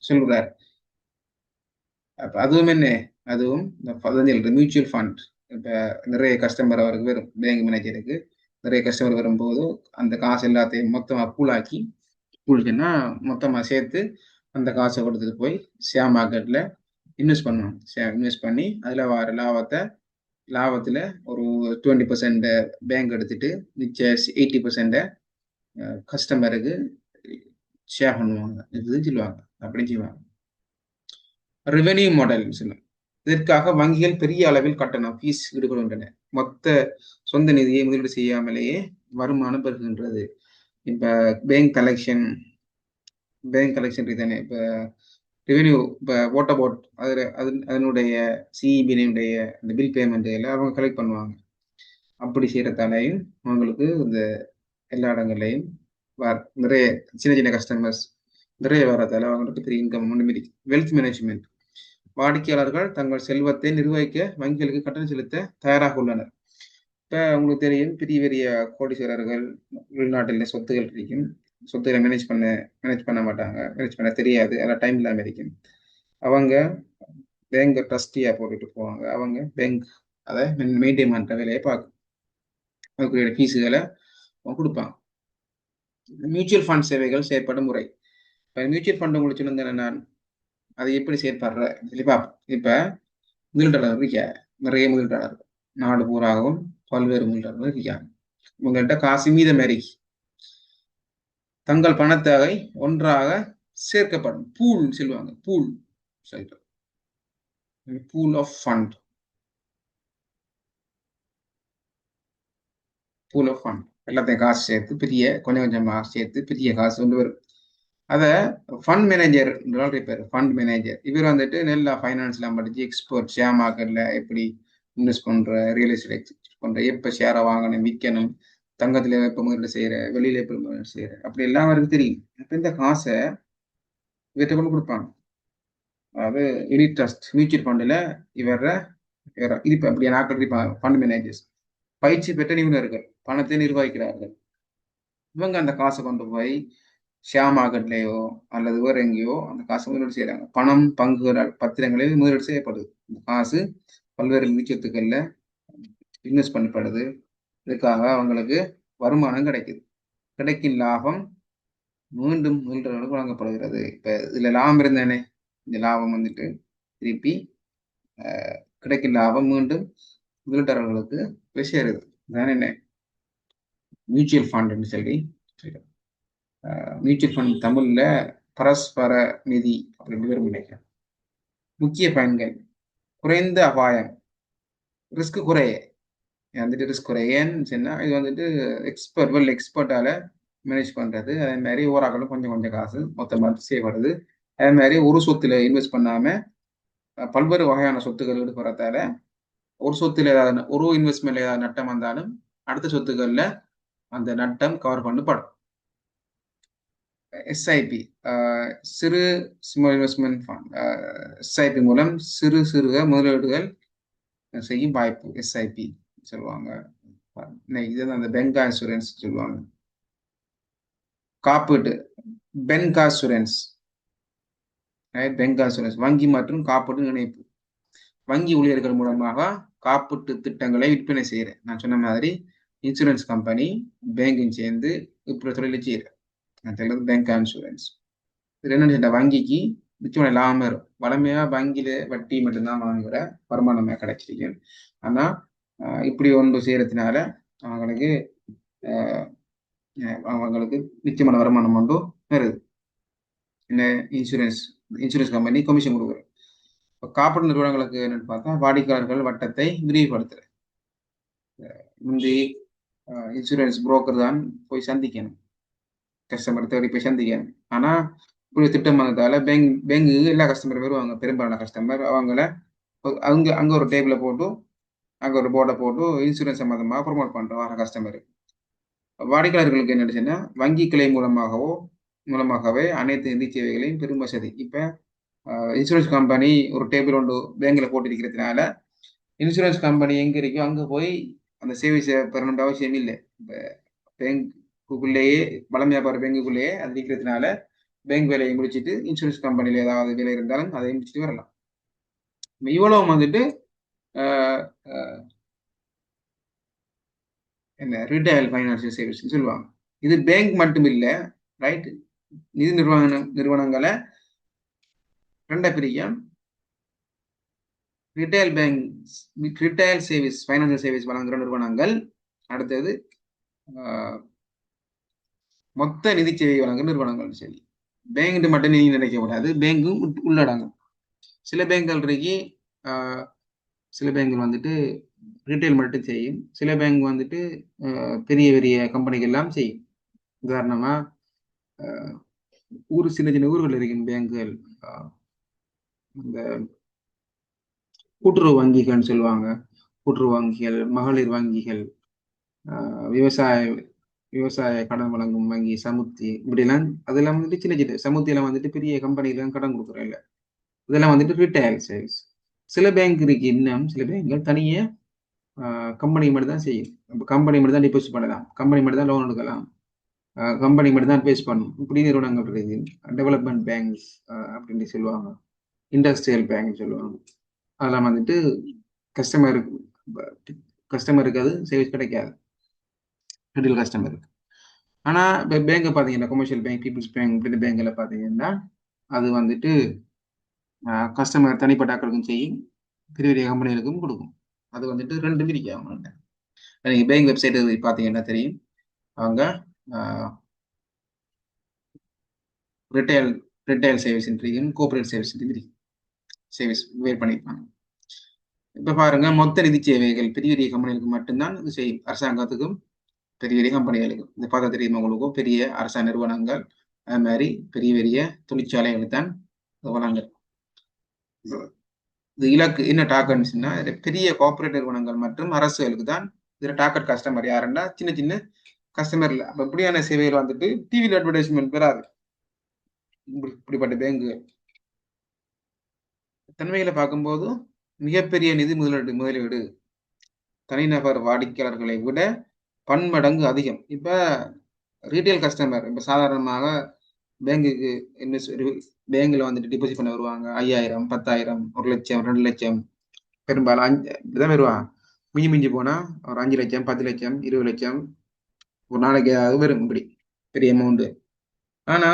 S1: சொல்றாரு. அப்ப அதுவும் என்ன, அதுவும் இந்த மியூச்சுவல் ஃபண்ட். இப்ப நிறைய கஸ்டமர் அவருக்கு வரும், பேங்க் மேனேஜருக்கு நிறைய கஸ்டமர் வரும்போது அந்த காசு எல்லாத்தையும் மொத்தமா பூலாக்கி, பூல்ச்சுன்னா மொத்தமா சேர்த்து அந்த காசை கொடுத்துட்டு போய் ஷேர் மார்க்கெட்ல இன்வெஸ்ட் பண்ணுவாங்க. இன்வெஸ்ட் பண்ணி அதுல வர லாபத்துல ஒரு 20% பேங்க் எடுத்துட்டு மிச்ச 80% கஸ்டமருக்கு ஷேர் பண்ணுவாங்க. இதுன்னு சொல்லுவாங்க, அப்படின்னு செய்வாங்க. ரெவென்யூ மாடல் சொல்லுவாங்க. இதற்காக வங்கிகள் பெரிய அளவில் கட்டணம் ஃபீஸ் ஈடுபடுகின்றன. மொத்த சொந்த நிதியை முதலீடு செய்யாமலேயே வருமானம் பெறுகின்றது. இப்ப பேங்க் கலெக்ஷன் தானே. இப்ப ரெவென்யூ, இப்ப வாட்டர் போட் அதனுடைய சிஇபியினுடைய அந்த பில் பேமெண்ட் எல்லாம் அவங்க கலெக்ட் பண்ணுவாங்க. அப்படி செய்யறதாலையும் அவங்களுக்கு இந்த எல்லா இடங்கள்லையும் நிறைய சின்ன சின்ன கஸ்டமர்ஸ் நிறைய வர்றதால அவங்களுக்கு பெரிய இன்கம் ஒன்றும் இருக்கு. Wealth management. வாடிக்கையாளர்கள் தங்கள் செல்வத்தை நிர்வகிக்க வங்கிகளுக்கு கட்டணம் செலுத்த தயாராக உள்ளனர். இப்ப உங்களுக்கு தெரியும், பெரிய பெரிய கோடீஸ்வரர்கள் உள்நாட்டில் சொத்துகள் இருக்கும். சொத்துக்களை மேனேஜ் பண்ண மாட்டாங்க, மேனேஜ் பண்ண தெரியாது, அதெல்லாம் டைம் இல்லாம இருக்கும். அவங்க பேங்க் ட்ரஸ்டியா போட்டுட்டு போவாங்க. அவங்க பேங்க் அதை மெயின்டைன் பண்ற வேலையை பார்க்கும். அதுக்குரிய ஃபீஸுகளை கொடுப்பாங்க. மியூச்சுவல் ஃபண்ட் சேவைகள் செயற்படும் முறை. இப்ப மியூச்சுவல் ஃபண்ட் உங்களுக்கு சொல்லுங்க, நான் அதை எப்படி செயற்படுற சொல்லி பார்ப்போம். இப்ப முதலீட்டாளர் இருக்க நிறைய முதலீட்டாளர்கள் நாடு பூராகவும் பல்வேறு முதலீட்டாளர்கள் இருக்காங்க. உங்கள்கிட்ட காசு மீதமாரி தங்கள் பணத்தொகை ஒன்றாக சேர்க்கப்படும். பூல் சொல்லுவாங்க. பூல் சொல்லிட்டு pool of fund. Pool of fund எல்லாத்தையும் காசு சேர்த்து பெரிய கொஞ்சம் கொஞ்சமாக சேர்த்து பெரிய காசு கொண்டு வரும். அதை ஃபண்ட் மேனேஜர் இருப்பார். ஃபண்ட் மேனேஜர் இவர் வந்துட்டு நல்லா ஃபைனான்ஸ்லாம் படிச்சு எக்ஸ்போர்ட் ஷேர் மார்க்கெட்ல எப்படி இன்வெஸ்ட் பண்ற, ரியல் எஸ்டேட் பண்ற, எப்ப ஷேரை வாங்கணும் விற்கணும், தங்கத்துல எப்ப முதலீடு செய்யற, வெளியில எப்ப முதலீடு செய்யற, அப்படி எல்லாம் அவருக்கு தெரியும். அப்ப இந்த காசை இவர்கிட்ட கொண்டு கொடுப்பாங்க. அதாவது யூனிட் ட்ரஸ்ட் மியூச்சுவல் ஃபண்டில் இவர இருப்ப அப்படியே நாட்கள் இருப்பாங்க. ஃபண்ட் மேனேஜர்ஸ் பயிற்சி பெற்ற நிபுணர்கள் பணத்தை நிர்வகிக்கிறார்கள். இவங்க அந்த காசை கொண்டு போய் ஷேர் மார்க்கெட்லயோ அல்லது வேற எங்கேயோ அந்த காசை முதலீடு செய்யறாங்க. பணம் பங்குகள் பத்திரங்களில் முதலீடு செய்யப்படுது. இந்த காசு பல்வேறு நிச்சயத்துக்கள்ல இன்வெஸ்ட் பண்ணப்படுது. இதுக்காக அவங்களுக்கு வருமானம் கிடைக்குது. கிடைக்கும் லாபம் மீண்டும் முதலீட்டாளர்களுக்கு வழங்கப்படுகிறது. இப்ப இதுல லாபம் இருந்தானே, இந்த லாபம் வந்துட்டு திருப்பி கிடைக்கும் லாபம் மீண்டும் முதலீட்டாளர்களுக்கு போய் சேருது. அதான் என்ன மியூச்சுவல் ஃபண்ட் சொல்லி. மியூச்சுவல் ஃபண்ட் தமிழ்ல பரஸ்பர நிதி அப்படின்னு பேர் நினைக்கிறேன். முக்கிய பயன்கள்: குறைந்த அபாயம், ரிஸ்க் குறைய. வந்துட்டு ரிஸ்க் குறையன்னு சொன்னா இது வந்துட்டு எக்ஸ்பர்ட்டால மேனேஜ் பண்றது. அதே மாதிரி ஓராக்களும் கொஞ்சம் கொஞ்சம் காசு மொத்தமாக செய்யப்படுது. அதே மாதிரி ஒரு சொத்துல இன்வெஸ்ட் பண்ணாம பல்வேறு வகையான சொத்துக்கள் ஈடுபடுறதால ஒரு சொத்துல ஏதாவது ஒரு இன்வெஸ்ட்மெண்ட்ல ஏதாவது நட்டம் வந்தாலும் அடுத்த சொத்துக்கள்ல அந்த நட்டம் கவர் பண்ணப்படும். எஸ்ஐபி சிறு ஸ்மால் இன்வெஸ்ட்மெண்ட் ஃபண்ட். எஸ்ஐபி மூலம் சிறு முதலீடுகள் செய்யும் வாய்ப்பு எஸ்ஐபி சொல்லுவாங்க. இதுதான் அந்த பெங்காசூரன்ஸ் சொல்லுவாங்க. காப்பீட்டு பெங்காசூரன்ஸ், பெங்காசூரன்ஸ் வங்கி மற்றும் காப்பீட்டு இணைப்பு. வங்கி ஊழியர்கள் மூலமாக காப்பீட்டு திட்டங்களை விற்பனை செய்யறேன். நான் சொன்ன மாதிரி இன்சூரன்ஸ் கம்பெனி பேங்கும் சேர்ந்து இப்படி தொழில செய்யறேன். பேங்க் இன்சூரன்ஸ் இது என்ன, வங்கிக்கு நிச்சயமான லாபம் வரும். வளமையா வங்கியில வட்டி மட்டும்தான் வாங்குற வருமானமே கிடைச்சிருக்கு. ஆனா இப்படி ஒன்று செய்யறதுனால அவங்களுக்கு நிச்சயமான வருமானம் ஒன்று வருது. என்ன இன்சூரன்ஸ் கம்பெனி கமிஷன் கொடுக்குறேன். இப்போ காப்பீடு நிறுவனங்களுக்கு என்னன்னு பார்த்தா வாடிக்கையாளர்கள் வட்டத்தை விரிவுபடுத்துற. முந்தி இன்சூரன்ஸ் புரோக்கர் தான் போய் சந்திக்கணும், கஸ்டமர் தேடி போய் சந்திக்கணும். ஆனா இப்படி திட்டம் வந்ததால பேங்கு எல்லா கஸ்டமர் வருவாங்க. பெரும்பாலான கஸ்டமர் அவங்கள அங்க ஒரு டேபிள போட்டு அங்க ஒரு போர்டை போட்டு இன்சூரன்ஸ் சம்பந்தமாக ப்ரொமோட் பண்ற வர கஸ்டமர். வாடிக்கையாளர்களுக்கு என்ன சொன்னா வங்கி கிளை மூலமாகவே அனைத்து நிதி சேவைகளையும் பெரும் வசதி. இப்ப இன்சூரன்ஸ் கம்பெனி ஒரு டேபிள் ஒன்று பேங்க்ல போட்டிருக்கிறதுனால இன்சூரன்ஸ் கம்பெனி எங்க இருக்கோ அங்க போய் அந்த சேவை பெறணுன்ற அவசியம் இல்லை. இப்ப பேங்குக்குள்ளேயே வளமையா போற பேங்குக்குள்ளேயே அது இருக்கிறதுனால பேங்க் வேலையை முடிச்சுட்டு இன்சூரன்ஸ் கம்பெனில ஏதாவது வேலை இருந்தாலும் அதை முடிச்சுட்டு வரலாம். இவ்வளவு வந்துட்டு என்ன ரிட்டைல் ஃபைனான்சியல் சர்வீஸ் சொல்லுவாங்க. இது பேங்க் மட்டும் இல்லை, ரைட்? நிதி நிறுவனங்களை ரெண்டா பிரிக்கும். ரிட்டைல் சர்வீஸ் ஃபைனான்சியல் சர்வீஸ் வழங்குற நிறுவனங்கள். அடுத்தது மொத்த நிதி சேவை வழங்குற நிறுவனங்கள். சரி, பேங்க் மட்டும் நீங்க நினைக்க கூடாது, பேங்கும் உள்ளடங்கும். சில பேங்குகள் இருக்கு, சில பேங்குகள் வந்துட்டு ரீட்டைல் மட்டும் செய்யும். சில பேங்க் வந்துட்டு பெரிய பெரிய கம்பெனிகள் எல்லாம் செய்யும். உதாரணமா சின்ன சின்ன ஊர்கள் இருக்கும் பேங்குகள். இந்த கூட்டுறவு வங்கிகள்னு சொல்லுவாங்க. கூட்டுறவு வங்கிகள், மகளிர் வங்கிகள், விவசாய கடன் வழங்கும் வங்கி சமுத்தி, இப்படிலாம் அதெல்லாம் வந்துட்டு சின்ன சின்ன சமுத்தியெல்லாம் வந்துட்டு பெரிய கம்பெனிலாம் கடன் கொடுக்குறோம் இல்லை, இதெல்லாம் வந்துட்டு ரீட்டைல் சேல்ஸ். சில பேங்க் இருக்கு, இன்னும் சில பேங்க்கள் தனியே கம்பெனி மட்டும் தான் செய்யும். இப்போ கம்பெனி மட்டும் தான் டிபாசிட் பண்ணலாம், கம்பெனி மட்டும் தான் லோன் எடுக்கலாம், கம்பெனி மட்டும் தான் பேஸ் பண்ணணும். இப்படி நிறுவனங்கள் இருக்கு. டெவலப்மெண்ட் பேங்க்ஸ் அப்படின்னு சொல்லுவாங்க, இண்டஸ்ட்ரியல் பேங்க் சொல்லுவாங்க. அதெல்லாம் வந்துட்டு கஸ்டமருக்கு அது சர்வீஸ் கிடைக்காது, ரிட்டெயில் கஸ்டமருக்கு. ஆனால் இப்போ பேங்கை பார்த்தீங்கன்னா கமர்ஷியல் பேங்க், பீப்புள்ஸ் பேங்க் இப்படி பேங்கில் பார்த்தீங்கன்னா அது வந்துட்டு கஸ்டமர் தனிப்பட்ட ஆட்களுக்கும் செய்யும், பெரிய பெரிய கம்பெனிகளுக்கும் கொடுக்கும். அது வந்துட்டு ரெண்டு பிரிக்க அவங்கள்ட்ட. நீங்கள் பேங்க் வெப்சைட் பார்த்தீங்கன்னா தெரியும். அவங்க ரிட்டைல் ரிட்டைல் சர்வீஸ் இன்ட்ரியும் கோஆபரேட் சர்வீஸ் சர்வீஸ் வேர் பண்ணியிருப்பாங்க. இப்போ பாருங்க, மொத்த நிதி சேவைகள் பெரிய பெரிய கம்பெனிகளுக்கு மட்டும்தான் இது செய்யும். அரசாங்கத்துக்கும் பெரிய பெரிய கம்பெனிகளுக்கும் இது பார்த்தா தெரியுமா உங்களுக்கும், பெரிய அரசாங்க நிறுவனங்கள் அது மாதிரி பெரிய பெரிய தொழிற்சாலைகளுக்கு தான் வழங்க. இது இலக்கு என்ன டார்கெட்னா, பெரிய கார்பரேட் நிறுவனங்கள் மற்றும் அரசுகளுக்கு தான் இதில் டார்கெட் கஸ்டமர் யாருன்னா சின்ன சின்ன கஸ்டமர் இல்லை. அப்போ இப்படியான சேவைகள் வந்துட்டு டிவியில் அட்வர்டைஸ்மெண்ட் பெறாது. இப்படிப்பட்ட பேங்குகள் தன்மைகளை பார்க்கும்போது மிகப்பெரிய நிதி முதலீடு தனிநபர் வாடிக்கையாளர்களை விட பன்மடங்கு அதிகம். இப்போ ரீட்டைல் கஸ்டமர் இப்போ சாதாரணமாக பேங்குக்கு பேங்கில் வந்துட்டு டிபாசிட் பண்ண வருவாங்க. 5000, 10,000, 1,00,000, 2,00,000, பெரும்பாலும் 5 இப்படிதான் வருவாங்க. மிஞ்சி போனா ஒரு 5 லட்சம், 10 லட்சம், 20 லட்சம் ஒரு நாளைக்கு ஏதாவது வரும். இப்படி பெரிய அமௌண்ட். ஆனா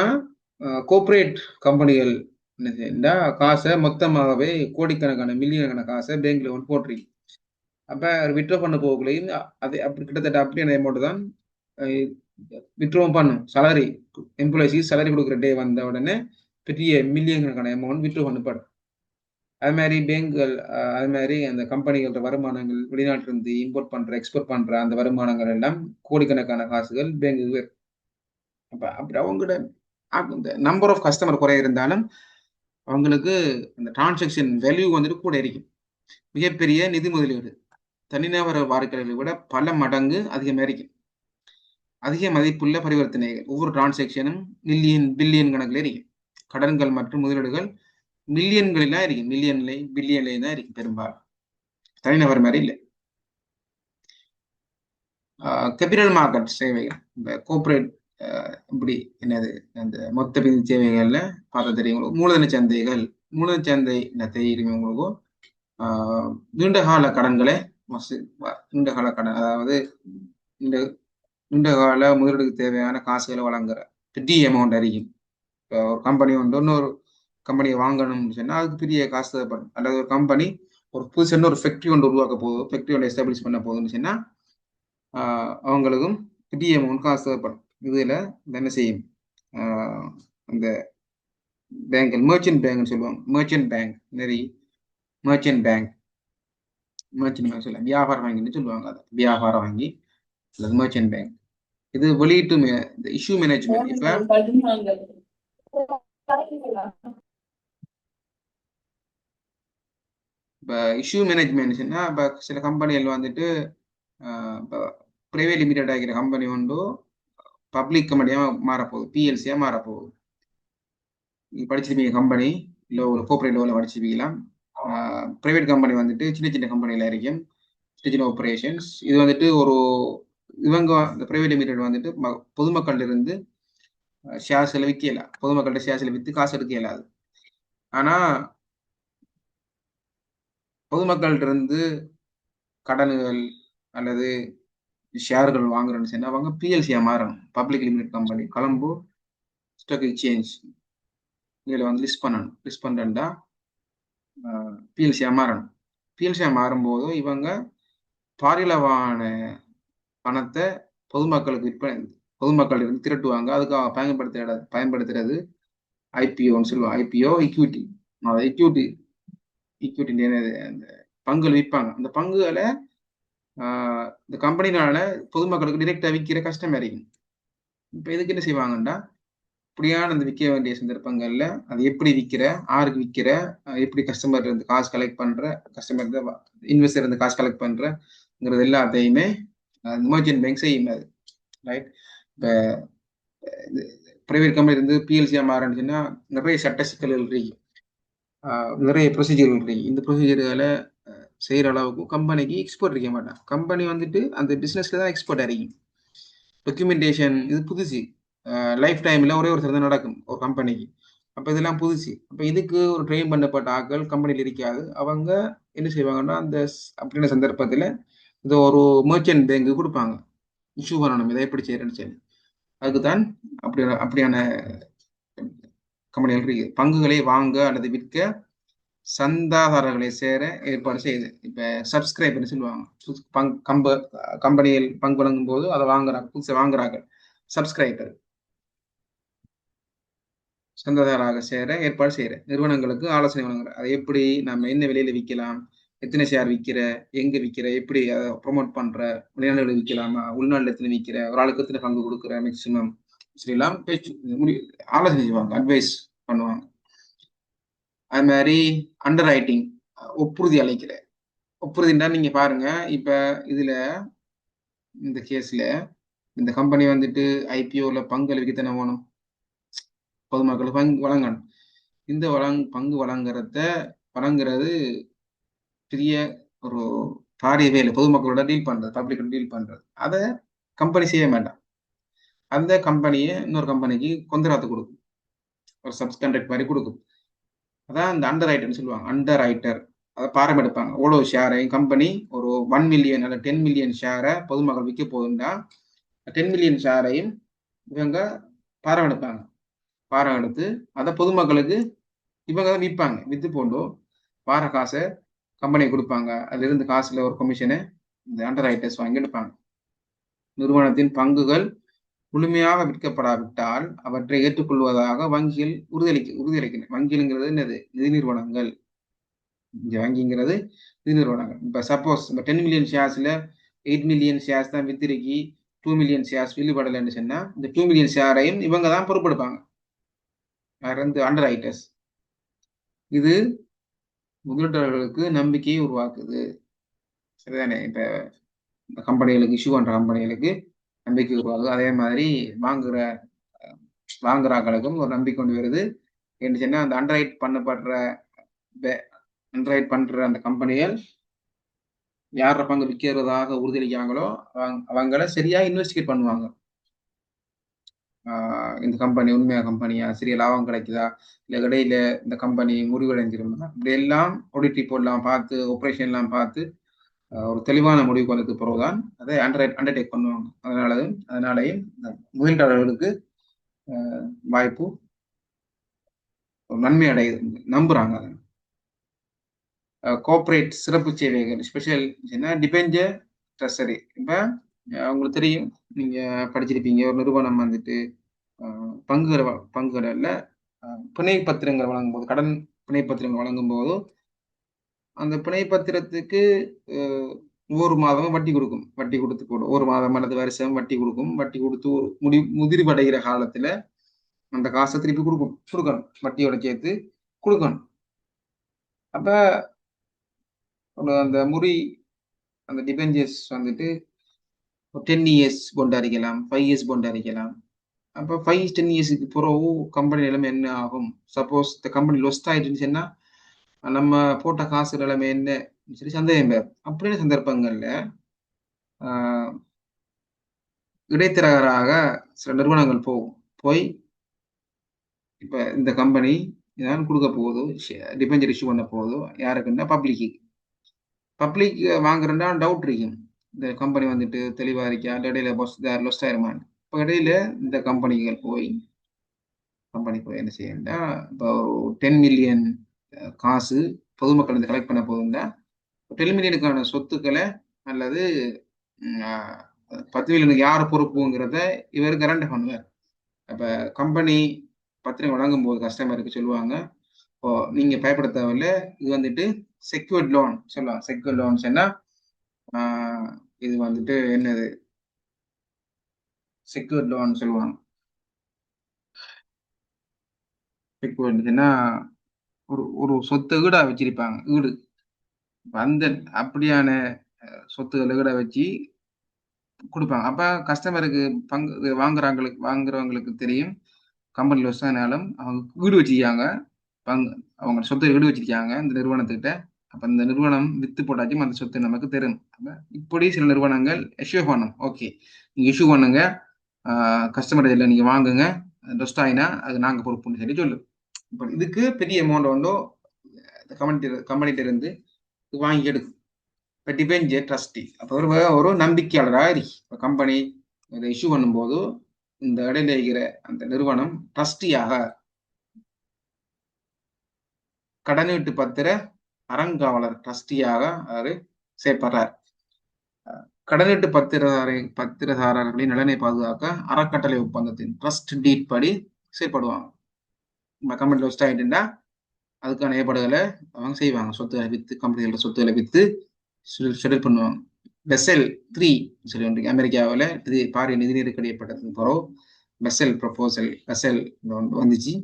S1: கோஆபரேட் கம்பெனிகள் என்ன செய்யா, காசை மொத்தமாகவே கோடிக்கணக்கான மில்லியன் காசை பேங்க்ல வந்து போட்டுருக்கு. அப்ப விட்ரோ பண்ண போகலையும் அது அப்படி கிட்டத்தட்ட அப்படியான அமௌண்ட் தான் விட்ரோவும் பண்ணும். சேலரி எம்ப்ளாயிஸுக்கு சேலரி கொடுக்குற டே வந்த உடனே பெரிய மில்லியன் கணக்கான அமௌண்ட் விட்ரோ பண்ணப்படும். அது மாதிரி பேங்குகள் அது மாதிரி அந்த கம்பெனிகளோட வருமானங்கள் வெளிநாட்டிலிருந்து இம்போர்ட் பண்ற எக்ஸ்போர்ட் பண்ற அந்த வருமானங்கள் எல்லாம் கோடிக்கணக்கான காசுகள் பேங்குக்கு. அப்ப அப்படி அவங்களோட இந்த நம்பர் ஆஃப் கஸ்டமர் குறைய இருந்தாலும் அவங்களுக்கு அந்த டிரான்சாக்ஷன் வேல்யூ வந்துட்டு கூட இருக்கும். மிகப்பெரிய நிதி முதலீடு தனிநபர் வாடிக்கையாளர்களை விட பல மடங்கு அதிகமாக இருக்கும். அதிக மதிப்புள்ள பரிவர்த்தனைகள் ஒவ்வொரு டிரான்சாக்ஷனும் மில்லியன் பில்லியன் கணக்கில் இருக்கும். கடன்கள் மற்றும் முதலீடுகள் மில்லியன்களிலாம் இருக்கும். பில்லியன்லையும் தான் இருக்கும் பெரும்பாலும். தனிநபர் மாதிரி இல்லை. கேபிட்டல் மார்க்கெட் சேவைகள் இந்த கோஆபரேட் இப்படி என்னது அந்த மொத்த நிதி சேவைகள்ல பார்த்த தெரியும். மூலதன சந்தைகள் மூலதன சந்தை என்ன தெரியும் உங்களுக்கும். நீண்டகால கடன்களை நீண்டகால கடன், அதாவது இந்த நீண்டகால முதலீடுக்கு தேவையான காசுகளை வழங்குற பெரிய அமௌண்ட் அறியும். இப்போ ஒரு கம்பெனி ஒன்று இன்னொரு கம்பெனியை வாங்கணும்னு சொன்னால் அதுக்கு பெரிய காசு தேவைப்படும். அல்லது ஒரு கம்பெனி ஒரு புதுசாக ஒரு ஃபேக்ட்ரி ஒன்று உருவாக்க போதும், ஃபேக்ட்ரி ஒன்று எஸ்டாப்ளிஷ் பண்ண போகுதுன்னு சொன்னால் அவங்களுக்கும் பெரிய அமௌண்ட் காசு தேவைப்படும். இதில் என்ன செய்யும், அந்த பேங்க் மெர்ச்சன்ட் பேங்க்னு சொல்லுவாங்க. மெர்ச்சன்ட் பேங்க் நிறைய மெர்ச்சன்ட் பேங்க் சொல்லலாம், வியாபார வங்கின்னு சொல்லுவாங்க. அதை வியாபார வங்கி அல்லது மெர்ச்சன்ட் பேங்க். இது வெளியீட்டு இஷ்யூ மேனேஜ்மெண்ட். இப்போ இஷ்யூ மேனேஜ்மெண்ட்னா இப்போ சில கம்பெனிகள் வந்துட்டு இப்போ பிரைவேட் லிமிடெட் ஆகிற கம்பெனி உண்டு பப்ளிக் கம்பெனியாக மாறப்போகுது, பிஎல்சியாக மாறப்போகுது. நீங்கள் படிச்சிருப்பீங்க கம்பெனி இல்லை ஒரு கோஆபரேட் லெவலில் படிச்சிருப்பீங்களாம். ப்ரைவேட் கம்பெனி வந்துட்டு சின்ன சின்ன கம்பெனியில் இருக்கும், சின்ன சின்ன ஆப்ரேஷன்ஸ். இது வந்துட்டு ஒரு இவங்க இந்த பிரைவேட் லிமிடெட் வந்துட்டு பொதுமக்கள்கிட்ட இருந்து ஷேர்ஸில் விற்கல, பொதுமக்கள்கிட்ட ஷேர்ஸில் விற்று காசு எடுக்க இயலாது. ஆனால் பொதுமக்கள்கிட்ட இருந்து கடன்கள் அல்லது ஷேர்கள் வாங்குறேன்னு சொன்னா அவங்க பிஎல்சியாக மாறணும். Public limited company Colombo stock exchange இதில் வந்து லிஸ்ட் பண்ணணும். லிஸ்ட் பண்ணுறா பிஎல்சியாக மாறணும். பிஎல்சியாக மாறும்போது இவங்க பாரியளவான பணத்தை பொதுமக்களுக்கு விற்பனை, பொதுமக்கள் இருந்து திரட்டுவாங்க. அதுக்காக பயன்படுத்துறது ஐபிஓன்னு சொல்லுவாங்க. IPO equity. ஈக்விட்டி அந்த பங்குகள் விற்பாங்க. அந்த பங்குகளை இந்த கம்பெனினால பொதுமக்களுக்கு டிரெக்டா விற்கிற கஷ்டம் இருக்கும். இப்போ இதுக்கு என்ன செய்வாங்கன்னா, இப்படியான அந்த விற்க வேண்டிய சந்தர்ப்பங்கள்ல அது எப்படி விற்கிற, ஆருக்கு விற்கிற, எப்படி கஸ்டமர் இருந்து காசு கலெக்ட் பண்ற, கஸ்டமர் இருந்து இன்வெஸ்டர் இருந்து காசு கலெக்ட் பண்றங்கிறது எல்லாத்தையுமே மெர்ச்சன்ட் பேங்க் செய்யும். அது ரைட். இப்போ பிரைவேட் கம்பெனி இருந்து பிஎல்சியா மாறணுச்சுன்னா நிறைய சட்ட சிக்கல்கள் இருக்கு, நிறைய ப்ரொசீஜர்கள் இருக்கு. இந்த ப்ரொசீஜர்களை செய்யற அளவுக்கு கம்பெனிக்கு எக்ஸ்போர்ட் இருக்க மாட்டான். கம்பெனி வந்துட்டு அந்த பிசினஸ்ல தான் எக்ஸ்போர்ட் அறியும். டாக்குமெண்டேஷன் இது புதுசு, லைஃப் டைம்ல ஒரே ஒரு தான் நடக்கும் ஒரு கம்பெனிக்கு. அப்போ இதெல்லாம் புதுசு. அப்போ இதுக்கு ஒரு ட்ரெயின் பண்ணப்பட்ட ஆட்கள் கம்பெனியில் இருக்காது. அவங்க என்ன செய்வாங்கன்னா அந்த அப்படின்ற சந்தர்ப்பத்தில் இது ஒரு மெர்ச்சன்ட் பேங்க்கு கொடுப்பாங்க, இஷ்யூ பண்ணணும் இதை எப்படி செய்யறேன்னு சொல்லி. அதுக்குதான் அப்படியான கம்பெனிகள் இருக்கு. பங்குகளை வாங்க அல்லது விற்க சந்தாதாரர்களை சேர ஏற்பாடு செய்யுது. இப்ப சப்ஸ்கிரைபர் சொல்லுவாங்க. கம்பெனியில் பங்கு வழங்கும் போது அதை வாங்குறாங்க, புதுசை வாங்குறாங்க. சப்ஸ்கிரைபர் சந்தாதாரராக சேர ஏற்பாடு செய்யற நிறுவனங்களுக்கு ஆலோசனை வழங்குற. அதை எப்படி நம்ம என்ன விலையில விற்கலாம், எத்தனை ஷேர் விற்கிற, எங்க விற்கிற, எப்படி அதை ப்ரொமோட் பண்ற, வெளிநாடுகளில் விற்கலாமா, உள்நாட்டில் எத்தனை விற்கிற, ஒரு ஆளுக்கு எத்தனை பங்கு கொடுக்குற மேக்சிமம் சரிலாம் பேச்சு ஆலோசனை செய்வாங்க, அட்வைஸ் பண்ணுவாங்க. அது மாதிரி அண்டர் ரைட்டிங், ஒப்புறுதி அளிக்கிற. ஒப்புறுதின்னா நீங்க பாருங்க, இப்ப இதுல இந்த கேஸ்ல இந்த கம்பெனி வந்துட்டு ஐபிஓல பங்கு விற்கத்தானே வேணும், பொதுமக்களுக்கு பங்கு வழங்கணும். இந்த பங்கு வழங்குறது பெரிய ஒரு பாரிய வேலை, பொதுமக்களோட டீல் பண்றது, பப்ளிக் டீல் பண்றது. அதை கம்பெனி செய்ய மாட்டான். அந்த கம்பெனியை இன்னொரு கம்பெனிக்கு கொந்தராத்து கொடுக்கும், ஒரு சப்ஸ்கான்ட்ராக்ட் மாதிரி கொடுக்கும். அதான் இந்த அண்டர் ரைட்டர்னு சொல்லுவாங்க. அண்டர் ரைட்டர் அதை பாரம் எடுப்பாங்க. எவ்வளோ ஷேரையும் கம்பெனி ஒரு 1 மில்லியன் அல்ல 10 மில்லியன் ஷேரை பொதுமக்கள் விற்க போகுதுன்னா 10 மில்லியன் ஷேரையும் இவங்க பாரம் எடுப்பாங்க. பாரம் எடுத்து அதை பொதுமக்களுக்கு இவங்க தான் விற்பாங்க. வித்து போட்டு வார காசை கம்பெனி கொடுப்பாங்க. அதுல இருந்து காசுல ஒரு கமிஷனை இந்த அண்டர் ரைட்டர்ஸ் வாங்கி எடுப்பாங்க. நிறுவனத்தின் பங்குகள் முழுமையாக விற்கப்படாவிட்டால் அவற்றை ஏற்றுக்கொள்வதாக வங்கிகள் உறுதியளிக்கணும். வங்கிங்கிறது என்னது? நிதி நிறுவனங்கள். வங்கிங்கிறது நிதி நிறுவனங்கள். இப்ப சப்போஸ் இந்த 10 மில்லியன் ஷேர்ஸ்ல 8 மில்லியன் ஷேர்ஸ் தான் வித்திருக்கி 2 மில்லியன் ஷேர்ஸ் வெளிப்படலைன்னு சொன்னா இந்த 2 மில்லியன் ஷேரையும் இவங்க தான் பொறுப்பெடுப்பாங்க, அண்டர் ரைட்டர்ஸ். இது முதலீட்டாளர்களுக்கு நம்பிக்கையை உருவாக்குது. சரிதானே? இப்ப இந்த கம்பெனிகளுக்கு இஷ்யூ பண்ற கம்பெனிகளுக்கு நம்பிக்கை உருவாகுது. அதே மாதிரி வாங்குறாக்களுக்கும் ஒரு நம்பிக்கை கொண்டு வருது. என்று சொன்னா அந்த அண்டர்ரைட் பண்ற அந்த கம்பெனிகள் யார பங்கு விற்கிறதாக உறுதியளிக்கிறாங்களோ அவங்கள சரியா இன்வெஸ்டிகேட் பண்ணுவாங்க. இந்த கம்பெனி உண்மையா கம்பெனியா, சரியா லாபம் கிடைக்குதா, இல்ல இடையில இந்த கம்பெனி முறிவடைஞ்சிருந்தா, இப்படி எல்லாம் ஆடிட் ரிப்போர்ட் எல்லாம் பார்த்து, ஆபரேஷன் எல்லாம் பார்த்து ஒரு தெளிவான முடிவுக்கு வந்ததுக்கு பிறகுதான் அதை அண்டர்டேக் பண்ணுவாங்க. அதனாலையும் முதலீட்டாளர்களுக்கு வாய்ப்பு நன்மை அடையுது, நம்புறாங்க. கோஆபரேட் சிறப்பு சேவைகள், ஸ்பெஷல் டிபெஞ்சர் ட்ரெஸரி. இப்ப உங்களுக்கு தெரியும், நீங்க படிச்சிருப்பீங்க, ஒரு நிறுவனம் வந்துட்டு பங்குகள்ல பிணை பத்திரங்கள் வழங்கும் போது, கடன் பிணை பத்திரங்கள் வழங்கும் போது அந்த பிணை பத்திரத்துக்கு ஒவ்வொரு மாதமும் வட்டி கொடுக்கும். வட்டி கொடுத்து போடும், ஒரு மாதம் அல்லது வருஷம் வட்டி கொடுக்கும். வட்டி கொடுத்து முதிர்வடைகிற காலத்துல அந்த காசை திருப்பி கொடுக்கணும், வட்டியோட சேர்த்து கொடுக்கணும். அப்ப அந்த டிபெஞ்சர்ஸ் வந்துட்டு 10 இயர்ஸ் பொண்ட் அடிக்கலாம், 5 இயர்ஸ் பொண்ட் அடிக்கலாம். அப்ப 5-10 இயர்ஸுக்கு பிறகு கம்பெனி நிலைமை என்ன ஆகும்? சப்போஸ் இந்த கம்பெனி லொஸ்ட் ஆயிட்டுன்னு சொன்னா நம்ம போட்ட காசு நிலைமை என்ன சொல்லி சந்தேகம் பேர். அப்படின்னு சந்தர்ப்பங்கள்ல இடைத்தரகராக சில நிறுவனங்கள் போய் இப்ப இந்த கம்பெனி இதான் கொடுக்க போகுது, டிபெஞ்சர் இஷ்யூ பண்ண போகுது யாருக்குன்னா பப்ளிக் வாங்குறா டவுட் இருக்கும், இந்த கம்பெனி வந்துட்டு தெளிவா இருக்கா, இடையில லொஸ்ட் ஆயிருமான்னு. இப்போ இடையில இந்த கம்பெனிகள் போய் என்ன செய்யணும்னா, இப்போ ஒரு 10 மில்லியன் காசு பொதுமக்கள் வந்து கலெக்ட் பண்ண போகுதுன்னா 10 மில்லியனுக்கான சொத்துக்களை அல்லது 10 மில்லியனுக்கு யார் பொறுப்புங்கிறத இவர் கரண்ட் பண்ணுவார். அப்ப கம்பெனி பத்திரம் வழங்கும் போது கஸ்டமருக்கு சொல்லுவாங்க, இப்போ நீங்க பயப்பட தேவையில்லை, இது வந்துட்டு செக்யூர்ட் லோன் சொல்லலாம். செக்யூர்ட் லோன் சொன்னா இது வந்துட்டு என்னது, செக்யூர்ட் லோன் சொல்லுவாங்க. செக்யூர்ட்னா ஒரு சொத்தை ஈடா வச்சிருப்பாங்க, ஈடு. அந்த அப்படியான சொத்துக்களை ஈடா வச்சு கொடுப்பாங்க. அப்ப கஸ்டமருக்கு பங்கு வாங்குறவங்களுக்கு தெரியும் கம்பெனி லொஸ் ஆனாலும் அவங்க ஈடு வச்சிருக்காங்க, அவங்க சொத்தை ஈடு வச்சிருக்காங்க இந்த நிறுவனத்துக்கிட்ட. அப்ப இந்த நிறுவனம் வித்து போட்டாச்சும் அந்த சொத்து நமக்கு தெரியும். இப்படி சில நிறுவனங்கள் இஷ்யூ பண்ணும். ஓகே, நீங்க இஷ்யூ பண்ணுங்க, கஸ்டமர் இல்லை நீங்க வாங்குங்க, லொஸ்ட் ஆயினா அது நாங்க பொறுப்புன்னு சொல்லு. இப்போ இதுக்கு பெரிய அமௌண்ட் வந்து கம்பெனிட்ட இருந்து வாங்கி எடுக்கும். இப்போ டிபெஞ்சர் ட்ரஸ்டி, அப்போ ஒரு நம்பிக்கையாளராக இருக்கு. இப்போ கம்பெனி இதை இஷ்யூ பண்ணும்போது இந்த இடையில இருக்கிற அந்த நிறுவனம் ட்ரஸ்டியாக கடனீட்டு பத்திர அறங்காவலர் ட்ரஸ்டியாக அவர் செயற்படுறார். கடனீட்டு பத்திரதாரர்களின் நலனை பாதுகாக்க அறக்கட்டளை ஒப்பந்தத்தின் ட்ரஸ்ட் டீட் படி செயற்படுவாங்க. கம்பெனியில் வச்சுட்டா அதுக்கான ஏற்பாடுகளை அவங்க செய்வாங்க. சொத்துக்களை விற்று, கம்பெனிகளோட சொத்துக்களை விற்று ஷெடியூல் பண்ணுவாங்க. பெசல் 3 சொல்லி அமெரிக்காவில் இது பாரிய நிதி நெருக்கடி ஏற்பட்டதுக்கு பிறகு பெசல் ப்ரொபோசல் பெசல் வந்துச்சு.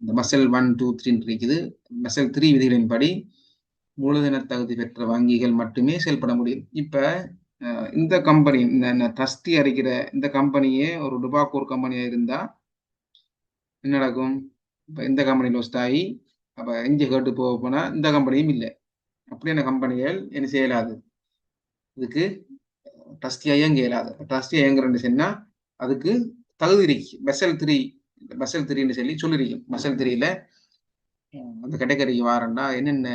S1: இந்த பெசல் 1, 2, 3 இருக்குது. பெசல் 3 விதிகளின்படி மூலதன தகுதி பெற்ற வங்கிகள் மட்டுமே செயல்பட முடியும். இப்ப இந்த கம்பெனி, இந்த ட்ரஸ்டி அறிக்கிற இந்த கம்பெனியே ஒரு டுபாக்கூர் கம்பெனியா இருந்தா என்ன நடக்கும்? இப்ப இந்த கம்பெனி லோஸ்ட் ஆகி அப்ப எங்க கேட்டு போக போனா இந்த கம்பெனியும் இல்லை. அப்படியான கம்பெனிகள் என்ன செய்யலாது, இதுக்கு ட்ரஸ்டியா இயங்க இயலாது. ட்ரஸ்டியா இயங்குறேன்னு சொன்னா அதுக்கு தகுதி இருக்கு. பெசல் 3 சொல்லி சொல்லிருக்கும். பெசல் 3ல அந்த கேட்டகரிக்கு வாரண்டா என்னென்ன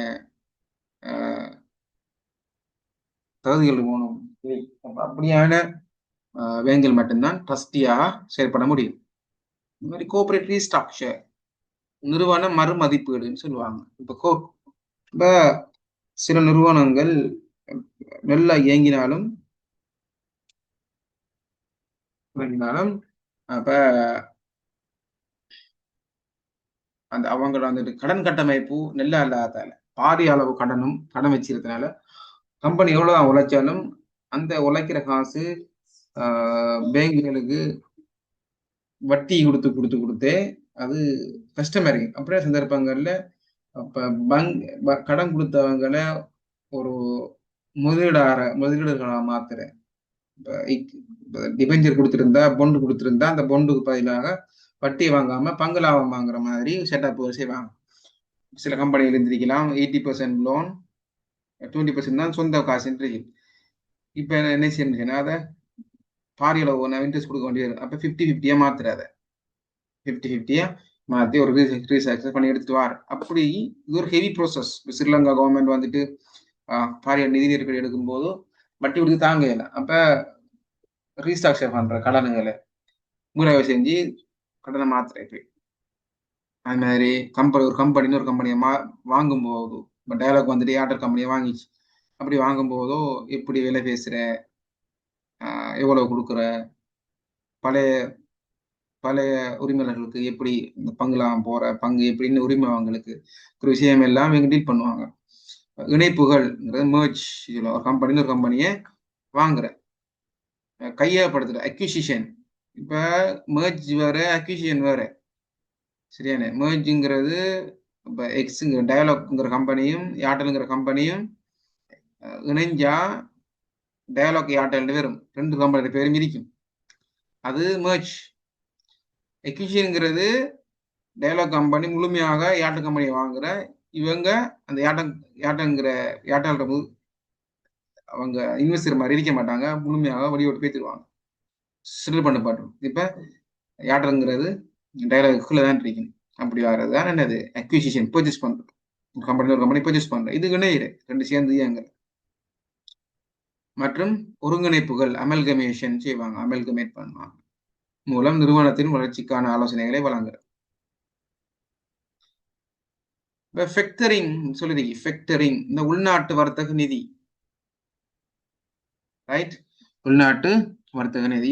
S1: தகுதிகள் போகணும். அப்படியான வேங்கள் மட்டும்தான் ட்ரஸ்டியாக செயல்பட முடியும். இந்த மாதிரி கோஆபரேட் ரீஸ்ட்ரக்சர், நிறுவன மறுமதிப்பீடுன்னு சொல்லுவாங்க. இப்ப சில நிறுவனங்கள் நல்லா இயங்கினாலும் அப்ப அந்த அவங்களோட வந்துட்டு கடன் கட்டமைப்பு நல்லா இல்லாததால, பாரிய அளவு கடன் வச்சிருந்தனால கம்பெனி எவ்வளவுதான் உழைச்சாலும் அந்த உழைக்கிற காசு பேங்குகளுக்கு வட்டி கொடுத்தே அது கஷ்டமா இருக்கு. அப்படியே சந்தர்ப்பங்கள்ல அப்ப கடன் கொடுத்தவங்களை ஒரு முதலீடுகளா மாத்துறேன். டிபெஞ்சர் கொடுத்திருந்தா, பொண்டு கொடுத்திருந்தா அந்த பொண்டுக்கு பதிலாக வட்டி வாங்காம பங்கு லாபம் வாங்குற மாதிரி செட்டப் செய்வாங்க. சில கம்பெனிகள் இருந்திருக்கலாம் 80% லோன், 20% தான் சொந்த காசுன்னு இருக்கு. இப்ப என்ன செய்யணும், அதை பாரிய அளவு இன்ட்ரெஸ்ட் கொடுக்க வேண்டியது. அப்ப 50-50 மாத்துறாத, 50-50 மாத்தி ஒரு ரீசர்ச் பண்ணி எடுத்துட்டு வார். அப்படி இது ஒரு ஹெவி ப்ரோசஸ். ஸ்ரீலங்கா கவர்மெண்ட் வந்துட்டு பாரிய நிதி நெருக்கடி எடுக்கும் போது வட்டி கொடுத்து தாங்க இல்லை. அப்ப ரீஸ்ட்ரக்சர் பண்ற கடனுங்களை முறைவை செஞ்சு கடனை மாத்துறேன். அது மாதிரி ஒரு கம்பெனியை வாங்கும் போது, இப்போ டயலாக் வந்துட்டு ஏர்டெல் கம்பெனியை வாங்கிச்சு. அப்படி வாங்கும் போதோ எப்படி விலை பேசுற, எவ்வளவு கொடுக்குற, பழைய உரிமையாளர்களுக்கு எப்படி இந்த பங்குலாம் போற பங்கு எப்படின்னு உரிமையாளர்களுக்கு ஒரு விஷயம் எல்லாம் இவங்க டீல் பண்ணுவாங்க. இணைப்புகள் merge, ஒரு கம்பெனியை வாங்குற கையகப்படுத்துற அக்யூசிஷன். இப்ப merge வேற, அக்யூசிஷன் வேற. சரியான mergeங்கிறது இப்ப எக்ஸுங்கிற டயலாக்ங்கிற கம்பெனியும் ஏர்டெல்ங்கிற கம்பெனியும் இணைஞ்சா டயலாக் ஏர்டெல் வரும். 2 கம்பெனி பேரும் இருக்கும். அது merge. எக்யூசிஷன்ங்கிறது டயலாக் கம்பெனி முழுமையாக ஏர்டெல் கம்பெனியை வாங்குற, இவங்க அந்த ஏர்டெல் அவங்க இன்வெஸ்டர் மாதிரி இருக்க மாட்டாங்க, முழுமையாக வழியோட்டு பேத்துருவாங்க, செட்டில் பண்ண பாட்டுரும். இப்ப ஏர்டெல்ங்கிறது டயலாக்குள்ள தான் இருக்கணும். அப்படி வர்றதுதான் என்னது அக்விசிஷன், பர்ச்சேஸ் பண்றது. ஒரு கம்பெனி பர்ச்சேஸ் பண்றது, இது இணையிற 2 சேர்ந்து இயங்குற. மற்றும் ஒருங்கிணைப்புகள் அமல்கமேஷன் செய்வாங்க, அமல்கமேட் பண்ணுவாங்க, மூலம் நிறுவனத்தின் வளர்ச்சிக்கான ஆலோசனைகளை வழங்குற. ஃபெக்டரிங் சொல்லிருக்கீங்க. ஃபெக்டரிங் இந்த உள்நாட்டு வர்த்தக நிதி, ரைட்? உள்நாட்டு வர்த்தக நிதி.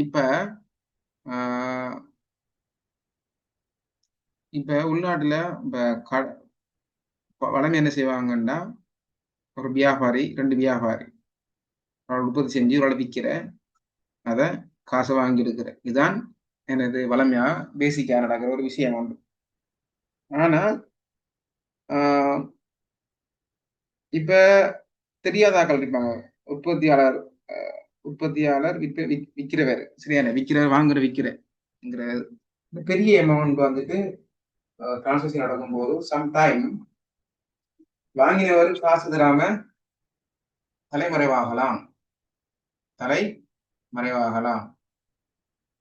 S1: இப்ப உள்நாட்டுல வளமை என்ன செய்வாங்கன்னா, ஒரு வியாபாரி 2 வியாபாரி உற்பத்தி செஞ்சு ஒரு விற்கிற, அதை காசை வாங்கி எடுக்கிற, இதுதான் எனது வளமையா பேசிக்கா நடக்கிற ஒரு விஷயம் உண்டு. ஆனா இப்ப தெரியாதாக்கள் இருப்பாங்க. உற்பத்தியாளர் விற்கிறவர், சரியான விற்கிறவர் விற்கிற பெரிய அமௌண்ட் வந்துட்டு டிரான்சாக்ஷன் நடக்கும் போது சம்டைம் வாங்கினவர் காசு தராம தலைமறைவாகலாம்.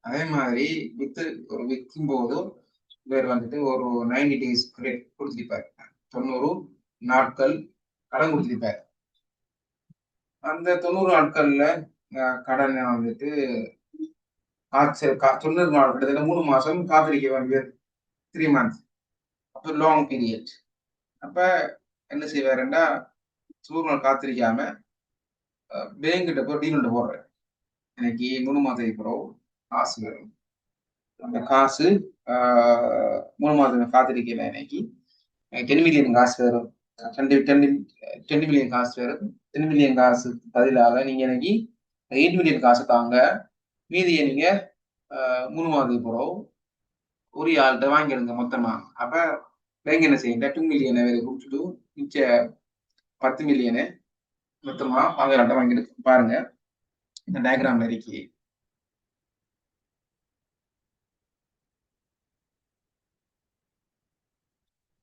S1: அதே மாதிரி விற்கும் போது வேறு வந்துட்டு ஒரு 90 days கொடுத்திருப்பார், 90 நாட்கள் கடன் கொடுத்திருப்பார். அந்த 90 நாட்கள்ல கடனை வந்துட்டு 90 நாள் கிட்டத்தட்ட 3 மாசம் காத்திருக்க வேண்டியது, 3 months, அப்போ லாங் பீரியட். அப்ப என்ன செய்வாருன்னா சூழ்நிலை காத்திருக்காம பேங்கிட்ட போய் டீல் ஒன்று போடுறேன். எனக்கு 3 மாதம் அப்புறம் காசு வரும். அந்த காசு 3 மாதம் காத்திருக்கல எனக்கு 10 மில்லியன் காசு வரும். 10 மில்லியன் காசு வரும். 10 மில்லியன் காசு பதிலாக நீங்க எனக்கு 8 மில்லியன் காசு தாங்க. மீதியை நீங்க 3 மாதத்துக்கு பிறகு ஒரு ஆள்கிட்ட வாங்கிடுங்க மொத்தமா. அப்ப பேங்க் என்ன செய்யுங்க 2 மில்லியனை வேற கொடுத்துட்டு மிச்ச 10 மில்லியனை மொத்தமா வாங்குறாட்ட வாங்கிடு. பாருங்க இந்த டயக்ராம்ல இருக்கு.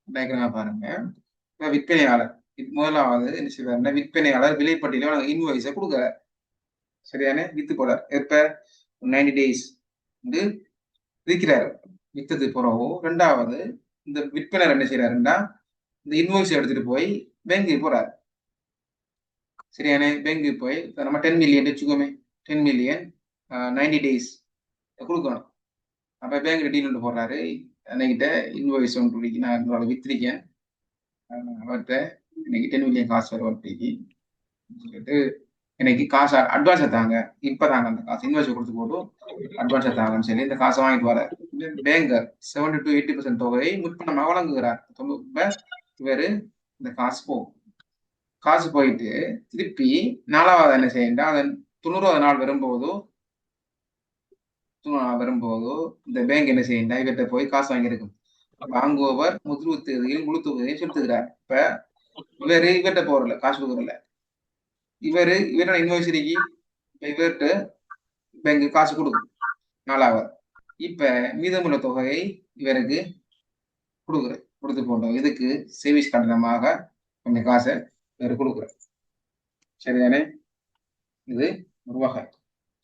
S1: டயக்ராம் பாருங்க. விற்பனையாளர் முதலாவது என்ன செய்வாருன்னா விற்பனையாளர் விலைப்பட்டியல இன்வாய்ஸை கொடுக்குற சரியான வித்து போறார். எப்ப 90 டேஸ் வந்து விற்கிறாரு. வித்தது பிறகு ரெண்டாவது இந்த விற்பனர் என்ன செய்யறாருன்னா இந்த இன்வாய்ஸ் எடுத்துட்டு போய் பேங்க்கு போறாரு. சரியான பேங்க்கு போய் நம்ம 10 மில்லியன் வச்சுக்கோமே 10 மில்லியன் 90 டேஸ் கொடுக்கணும். அப்ப பேங்க் டீல் ஒன்று போடுறாரு. என்கிட்ட இன்வாய்ஸ் ஒன்று நான் வித்திருக்கேன் அவர்கிட்ட இன்னைக்கு 10 மில்லியன் காசு வர வட்டிக்கு சொல்லிட்டு எனக்கு காசு அட்வான்ஸ் தாங்க இப்பதாங்க அந்த காசு இன்வாய்ஸ் கொடுத்து போட்டு அட்வான்ஸ் தாங்கன்னு சொல்லி இந்த காசை வாங்கிட்டு வர பேங்கர் 70 to 80% தொகையை முற்பணமாக வழங்குகிறார். இவரு இந்த காசு போகும். காசு போயிட்டு திருப்பி 4வது என்ன செய்யண்டா அதன் 90வது நாள் வரும்போது இந்த பேங்க் என்ன செய்யண்டா இவர்கிட்ட போய் காசு வாங்கியிருக்கும். வாங்குபவர் முதல் தேதியில் முழு தொகையை செலுத்துகிறார். இப்ப இவர்கிட்ட போறல காசு கொடுக்கறல இவரோட இன்வாய்ஸரிக்கு இவர்கிட்ட பேங்க் காசு கொடுக்கும் 4வது. இப்ப மீதமுள்ள தொகையை இவருக்கு கொடுத்து போட்டோம். இதுக்கு சேவிங்ஸ் கட்டணமாக கொஞ்சம் காசை இவர் கொடுக்குற சரிதானே. இது ஒரு வகை.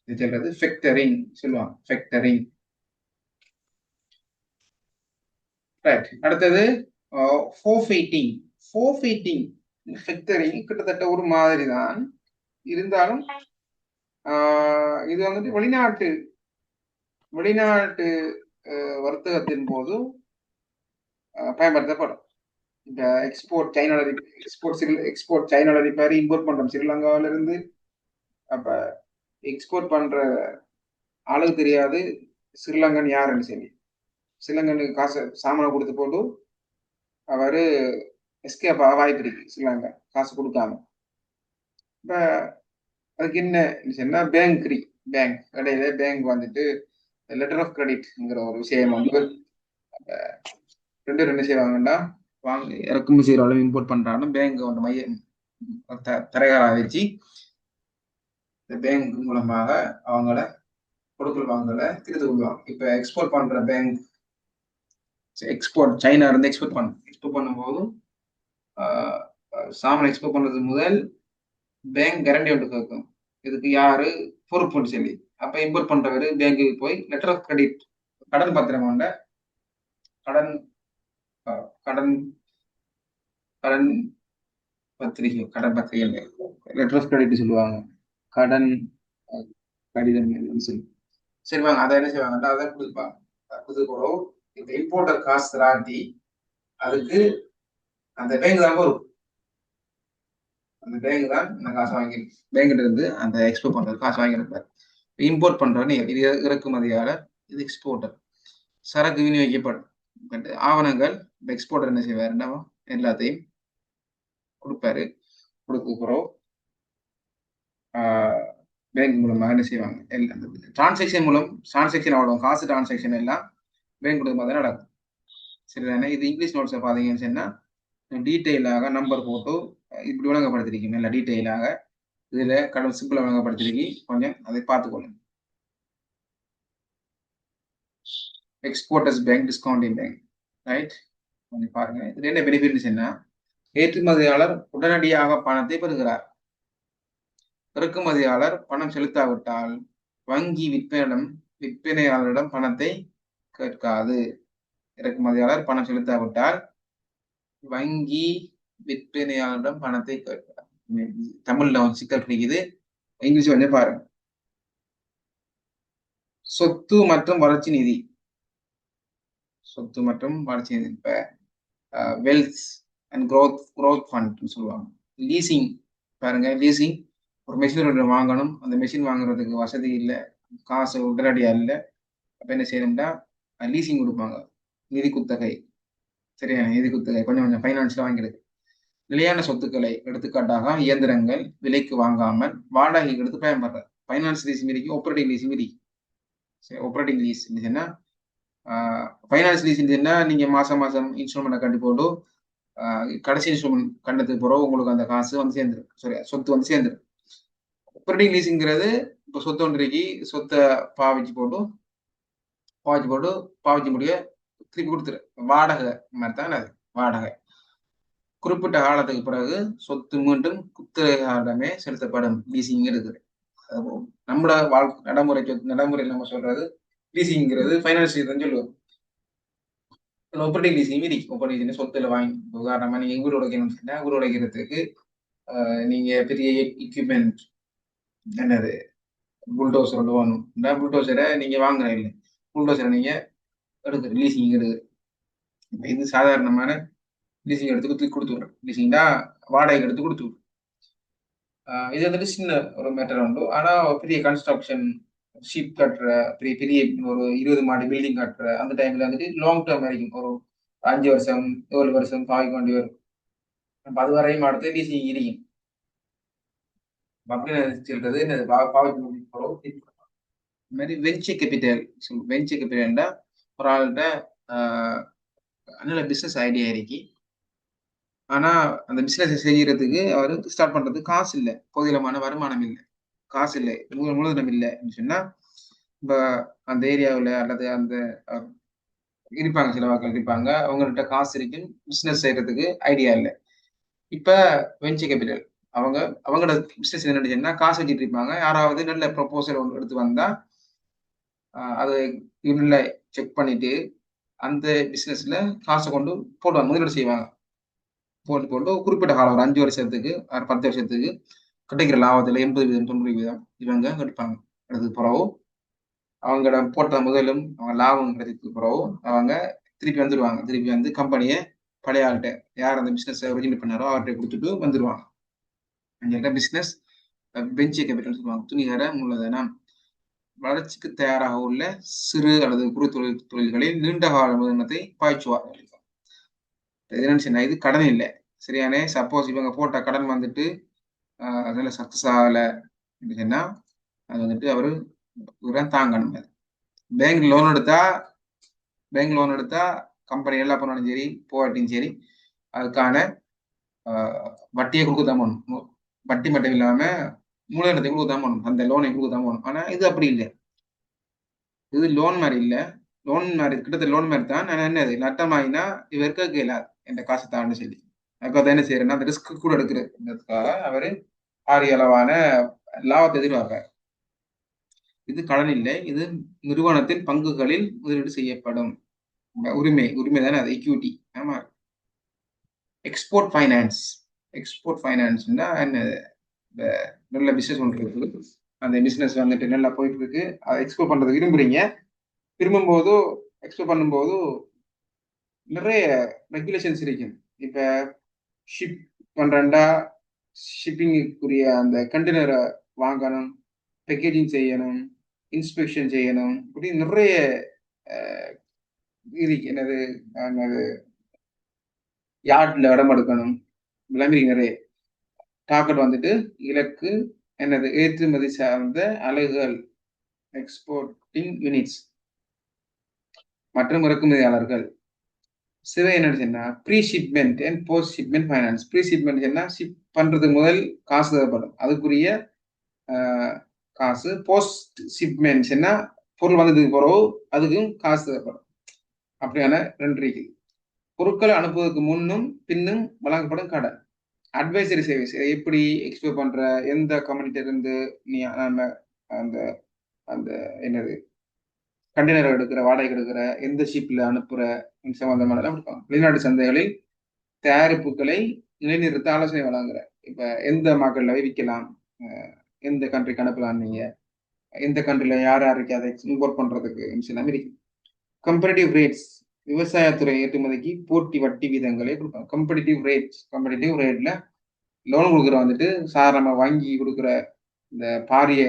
S1: இது சொல்றது ஃபெக்டரிங் சொல்லுவாங்க. ஃபெக்டரிங் ரைட். அடுத்தது ஃபோர்ஃபைட்டிங். ஃபோர்ஃபைட்டிங் ஃபெக்டரிங் கிட்டத்தட்ட ஒரு மாதிரி தான் இருந்தாலும் இது வந்துட்டு வெளிநாட்டு வர்த்தகத்தின் போது பயன்படுத்தப்படும். இந்த எக்ஸ்போர்ட் சைனால ரிப்பேர் இம்போர்ட் பண்றோம் ஸ்ரீலங்காவில இருந்து. அப்ப எக்ஸ்போர்ட் பண்ற ஆளுக்கு தெரியாது ஸ்ரீலங்கன் யாருன்னு சொல்லி ஸ்ரீலங்கனுக்கு காசு சாமானை கொடுத்து போட்டு அவரு எஸ்கேப் ஆக வாய்ப்பு இருக்கு ஸ்ரீலங்கா காசு கொடுக்காம. இப்ப அதுக்கு என்ன சொன்னா பேங்க் இடையில பேங்க் வந்துட்டு லெட்டர் ஆஃப் கிரெடிட்ங்கிற ஒரு விஷயம் வந்து ரெண்டு செய்வாங்கண்டா வாங்க இறக்குமதி செய்யற அளவு இம்போர்ட் பண்றாங்க. பேங்க் ஒன்று மையம் தரைகால வச்சு இந்த பேங்க் மூலமாக அவங்கள கொடுக்கல் வாங்கல திருத்து கொள்வாங்க. இப்ப எக்ஸ்போர்ட் பண்ற பேங்க் சைனா இருந்து எக்ஸ்போர்ட் பண்ணும்போது சாமான் எக்ஸ்போர்ட் பண்றது முதல் பேங்க் கேரண்டி ஒன்று கேட்கும். இதுக்கு யாரு பொறுப்புன்னு சொல்லி. அப்ப இம்போர்ட் பண்றவரு பேங்குக்கு போய் லெட்டர் ஆஃப் கிரெடிட் கடன் பத்திரம் கொண்ட கடன் பத்திரிகை லெட்டர் ஆஃப் கிரெடிட் சொல்லுவாங்க. கடன் கடிதம் சொல்லி சரிவாங்க. அதை என்ன செய்வாங்கன்னா அதை கொடுப்பாங்க. கொடுத்து இந்த இம்போர்ட்டர் காசு தராட்டி அதுக்கு அந்த பேங்க் தான் வரும். அந்த பேங்க் தான் இந்த காசு வாங்கிருக்கு. பேங்க்ல இருந்து அந்த எக்ஸ்போர்ட் பண்றது காசு வாங்கியிருப்பாரு. இம்போர்ட் பண்றன்னு இது இறக்குமதியாளர், இது எக்ஸ்போர்ட்டர். சரக்கு விநியோகிக்கப்படும் ஆவணங்கள் எக்ஸ்போர்ட்டர் என்ன செய்வாருன்னா எல்லாத்தையும் கொடுப்பாரு. கொடுக்குறோம் பேங்க் மூலமாக என்ன செய்வாங்க டிரான்சாக்ஷன் அவ்வளோ காசு டிரான்சாக்ஷன் எல்லாம் பேங்க் மூலமாக தான் நடக்கும். சரிதானே. இது இங்கிலீஷ் நோட்ஸை பார்த்தீங்கன்னு சொன்னா டீட்டெயிலாக நம்பர் போட்டு இப்படி விளங்கப்படுத்திருக்கீங்க. இல்லை டீட்டெயிலாக இதுல கடன் சிம்பிளா விளங்கப்படுத்திருக்கி கொஞ்சம் அதை பார்த்துக்கொள்ளுங்க. Exporters bank, discounting bank right. கொஞ்சம் பாருங்க. இதுல என்ன பெனிஃபிட்ஸ் என்ன, ஏற்றுமதியாளர் உடனடியாக பணத்தை பெறுகிறார். இறக்குமதியாளர் பணம் செலுத்தாவிட்டால் வங்கி விற்பனையாளரிடம் பணத்தை கேட்காது. இறக்குமதியாளர் பணம் செலுத்தாவிட்டால் வங்கி விற்பனையாளரிடம் பணத்தை கேட்கிறார். தமிழ்ல ஒரு சிக்கல் கிடைக்குது, இங்கிலீஷ் கொஞ்சம் பாருங்க. சொத்து மற்றும் வளர்ச்சி நிதி. சொத்து மற்றும் வளர்ச்சி நிதி. இப்ப வெல்த் அண்ட் க்ரோத் ஃபண்ட்னு சொல்லுவாங்க. லீசிங் பாருங்க, லீசிங் ஒரு மெஷின் ஒன்று வாங்கணும், அந்த மெஷின் வாங்குறதுக்கு வசதி இல்லை, காசு உடனடியாக இல்லை, அப்போ என்ன செய்யணும்னா லீசிங் கொடுப்பாங்க, நிதி குத்தகை. சரியா, நிதி குத்தகை கொஞ்சம் கொஞ்சம் ஃபைனான்ஸில் வாங்கிடுது. நிலையான சொத்துக்களை எடுத்துக்காட்டாக இயந்திரங்கள் விலைக்கு வாங்காமல் வாடகைக்கு எடுத்து பயன்படுற ஃபைனான்ஸ் லீஸ் மீறி ஆப்ரேட்டிங் லீஸ் மீறி. சரி, ஆப்ரேட்டிங் லீஸ் இருந்துச்சுன்னா ஃபைனான்ஸ் லீஸ் இருந்துச்சுன்னா நீங்க மாசம் மாசம் இன்ஸ்டால்மெண்ட்டை கட்டி போட்டு கடைசி இன்ஸ்டால்மெண்ட் கண்டதுக்கு பிறகு உங்களுக்கு அந்த காசு வந்து சேர்ந்துரும், சரி, சொத்து வந்து சேர்ந்துரும். ஆப்ரேட்டிங் லீஸுங்கிறது இப்போ சொத்து ஒன்றைக்கு சொத்தை பாவிச்சு போட்டு பாவிச்சு முடிய திருப்பி கொடுத்துரு, வாடகை மாதிரி தான் அது. வாடகை குறிப்பிட்ட காலத்துக்கு பிறகு சொத்து மீண்டும் குத்தகையாளமே செலுத்தப்படும். லீசிங் இருக்குது. நம்மளோட நடைமுறையில் நம்ம சொல்றது லீசிங்கிறது ஃபைனான்ஸ் தான் சொல்லுவோம். ஆப்ரேட்டிங் லீசிங் மீறி ஆப்ரேட்டிங் லீசிங் சொத்துல வாங்கி, உதாரணமா நீங்க வீடு உடைக்கணும்னு சொன்னா வீடு உடைக்கிறதுக்கு நீங்க பெரிய எக்யூப்மெண்ட் என்னது புல்டோசர் ஒன்று வாங்கணும். புல்டோசரை நீங்க வாங்குற இல்லை, புல்டோசரை நீங்க எடுக்கிற லீசிங் எடுக்குது. இது சாதாரணமான லீசிங் எடுத்து கொடுத்துடுறோம். லீசிங்னா வாடகைக்கு எடுத்து கொடுத்துடுறோம். இது வந்துட்டு சின்ன ஒரு மேட்டர் உண்டு. ஆனா பெரிய கன்ஸ்ட்ரக்ஷன் ஷீப் கட்டுற பெரிய பெரிய ஒரு 20 மாடி பில்டிங் கட்டுற அந்த டைம்ல வந்துட்டு லாங் டேர்ம் வரைக்கும் ஒரு 5 வருஷம் 7 வருஷம் பாவிக்க வேண்டி வரும். நம்ம அது வரையும் அடுத்து லீசிங் இருக்கும். அப்படின்னு சொல்றது என்னது பாவிக்க. இந்த மாதிரி வெஞ்சர் கேபிட்டல். வெஞ்சர் கேபிட்டல்னா ஒரு ஆள்கிட்ட நல்ல பிசினஸ் ஐடியா இருக்கு, ஆனா அந்த பிசினஸ் செய்யறதுக்கு அவருக்கு ஸ்டார்ட் பண்றதுக்கு காசு இல்லை, போதியமான வருமானம் இல்லை, காசு இல்லை, மூலதனம் இல்லைன்னு சொன்னா இப்ப அந்த ஏரியாவில் அல்லது அந்த இருப்பாங்க, சில வாக்கள் இருப்பாங்க, அவங்கள்ட்ட காசு இருக்கு, பிசினஸ் செய்யறதுக்கு ஐடியா இல்லை. இப்ப வெஞ்சர் கேபிட்டல் அவங்களோட பிசினஸ் என்ன காசு வச்சுட்டு இருப்பாங்க, யாராவது நல்ல ப்ரொபோசல் ஒன்று எடுத்து வந்தா அதை இவங்கள செக் பண்ணிட்டு அந்த பிசினஸ்ல காசை கொண்டு போடுவாங்க, முதலீடு செய்வாங்க. போட்டு குறிப்பிட்ட காலம் ஒரு 5 வருஷத்துக்கு 10 வருஷத்துக்கு கிடைக்கிற லாபத்துல 80% 90% இவங்க எடுப்பாங்க. எடுத்தது பிறகு அவங்களோட போட்ட முதலும் அவங்க லாபம் கிடைச்சதுக்கு பிறகு அவங்க திருப்பி வந்துடுவாங்க. திருப்பி வந்து கம்பெனியை பழைய ஆள்கிட்ட, யார் அந்த பிசினஸ் ஒரிஜினல் பண்ணாரோ அவர்கிட்ட கொடுத்துட்டு வந்துடுவாங்க. அங்கே பிசினஸ் வெஞ்சர் கேபிட்டல் சொல்லுவாங்க. துணிகர மூலதனம் வளர்ச்சிக்கு தயாராக உள்ள சிறு அல்லது குறு தொழில்களில் நீண்ட கால மூலதனத்தை பாய்ச்சுவார்கள். இது கடன் இல்லை, சரியானே. சப்போஸ் இவங்க போட்ட கடன் வந்துட்டு அதுல சக்சஸ் ஆகல அப்படின்னா அது வந்துட்டு அவரு தாங்கணும். பேங்க் லோன் எடுத்தா கம்பெனி எல்லாம் பண்ணாலும் சரி போகட்டும் சரி அதுக்கான வட்டியை கொடுக்க தான் போகணும். வட்டி மட்டும் இல்லாம மூலதனத்தை கொடுக்க தான் போகணும், அந்த லோனை கொடுக்க தான் போகணும். ஆனா இது அப்படி இல்லை, இது லோன் மாதிரி இல்லை. லோன் மாதிரி கிட்டத்தட்ட லோன் மாதிரி தான். நான் என்னது நட்டமாயினா இவ இருக்க இயலாது என்ற காசு தான்னு சொல்லி அதுக்காக என்ன செய்யறேன்னா அந்த ரிஸ்க் கூட எடுக்கிறதுக்காக அவரு பாரிய அளவான லாபத்தை எதிர்பார்ப்பார். இது கடன் இல்லை, இது நிறுவனத்தின் பங்குகளில் முதலீடு செய்யப்படும் உரிமை தானே, அது ஈக்விட்டி. ஆமா. எக்ஸ்போர்ட் ஃபைனான்ஸ்னா என்ன, நல்ல பிசினஸ் ஒன்று இருக்கு, அந்த பிசினஸ் வந்துட்டு நல்லா போயிட்டு இருக்கு, அதை எக்ஸ்போர்ட் பண்றது விரும்புறீங்க. விரும்பும்போது எக்ஸ்போர்ட் பண்ணும்போது நிறைய ரெகுலேஷன்ஸ் இருக்கு. இப்ப ஷிப் பண்றா ஷிப்பிங்குரிய அந்த கண்டெய்னரை வாங்கணும், பேக்கேஜிங் செய்யணும், இன்ஸ்பெக்ஷன் செய்யணும், இப்படி நிறைய இருக்கு. என்னது யார்ட்ல இடம் எடுக்கணும், நிறைய டார்கெட் வந்துட்டு இலக்கு என்னது ஏற்றுமதி சார்ந்த அலகுகள் எக்ஸ்போர்ட்டிங் யூனிட்ஸ் மற்றும் இறக்குமதியாளர்கள். சில என்ன pre shipment and post shipment finance. Pre shipment என்ன, ஷிப் பண்றதுக்கு முதல் காசு தேவைப்படும், அதுக்குரிய காசு. போஸ்ட் ஷிப்மெண்ட் என்ன, பொருள் வந்ததுக்கு பிறகு அதுக்கும் காசு தேவைப்படும். அப்படியான 2 இருக்கு. பொருட்களை அனுப்புவதற்கு முன்னும் பின்னும் வழங்கப்படும் கடன். அட்வைசரி சர்வீஸ், எப்படி எக்ஸ்போர்ட் பண்ற எந்த கம்யூனிட்டில இருந்து நீ அந்த அந்த என்னது கண்டெய்னர் எடுக்கிற, வாடகை எடுக்கிற, எந்த ஷிப்ல அனுப்புற சம்பந்தமான கொடுப்பாங்க. வெளிநாட்டு சந்தைகளில் தயாரிப்புகளை நிலைநிறுத்த ஆலோசனை வழங்குற. இப்ப எந்த மார்க்கெட்ல விற்கலாம், எந்த கண்ட்ரிக்கு அனுப்பலாம், நீங்க எந்த கண்ட்ரில யார் யாருக்கு அதை இம்போர்ட் பண்றதுக்கு எல்லாமே இருக்கு. கம்பேரிட்டிவ் ரேட்ஸ், விவசாயத்துறை ஏற்றுமதிக்கு போட்டி வட்டி வீதங்களே கொடுப்பாங்க. கம்படிட்டிவ் ரேட்ல லோன் கொடுக்குற வந்துட்டு சாதாரண வங்கி கொடுக்குற இந்த பாரிய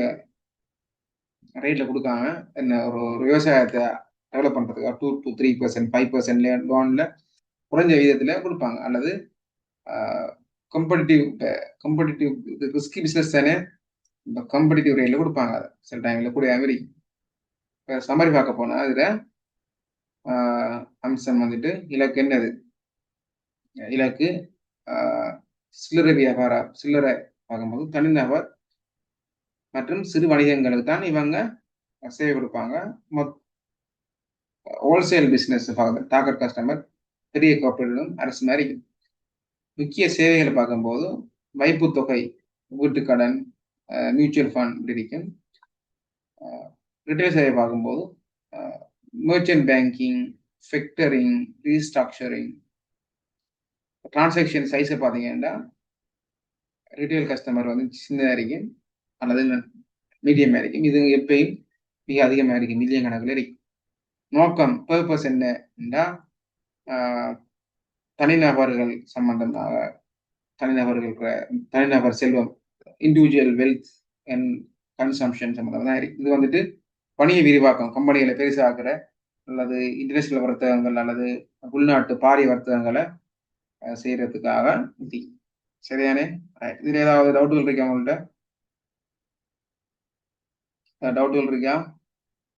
S1: ரேட்ல கொடுக்காம என்ன ஒரு விவசாயத்தை டெவலப் பண்றதுக்கு 2 to 3%, 5% லோன்ல குறைஞ்ச விகிதத்துல கொடுப்பாங்க. அல்லது கம்படிட்டிவ் கம்படிட்டிவ் ரிஸ்கி பிசினஸ் தானே, இந்த கம்படிட்டிவ் ரேட்ல கொடுப்பாங்க. சில டைம்ல கூட அமெரிக்க சம்மரி பார்க்க போனா அதுல அம்சம் வந்துட்டு இலக்கு என்னது, இலக்கு சில்லறை பார்க்கும்போது தனிநபர் மற்றும் சிறு வணிகங்களுக்கு தான் இவங்க சேவை கொடுப்பாங்க. ஹோல்சேல் பிசினஸ் பார்க்குறது டார்கெட் கஸ்டமர் பெரிய கார்பரேட்டும் அரசு மாதிரி. முக்கிய சேவைகளை பார்க்கும்போது வைப்பு தொகை, வீட்டுக்கடன், மியூச்சுவல் ஃபண்ட் இருக்கும். ரிட்டைல் சேவை பார்க்கும்போது மெர்ச்சன்ட் பேங்கிங், ஃபெக்டரிங், ரீஸ்ட்ரக்சரிங். டிரான்சாக்ஷன் சைஸை பார்த்தீங்கன்னா ரிட்டைல் கஸ்டமர் வந்து சின்னதாக இருக்கும் அல்லது மீடியமாக இருக்கும். இது எப்பயும் மிக அதிகமாக இருக்கும், மில்லியன் கணக்கில் இருக்கும். நோக்கம் பர்பஸ் என்னன்னா தனிநபர்கள் சம்பந்தமாக, தனிநபர் செல்வம், இண்டிவிஜுவல் வெல்த் அண்ட் கன்சம்ஷன் சம்பந்தமாக தான் இருக்கு. இது வந்துட்டு வணிக விரிவாக்கம், கம்பெனிகளை பெருசாக்குற அல்லது இன்டர்நேஷனல் வர்த்தகங்கள் அல்லது உள்நாட்டு பாரிய வர்த்தகங்களை செய்யறதுக்காக இது. சரியானே? இதுல ஏதாவது டவுட்டுகள் இருக்கா உங்கள்கிட்ட? டவுட்டுகள் இருக்கா?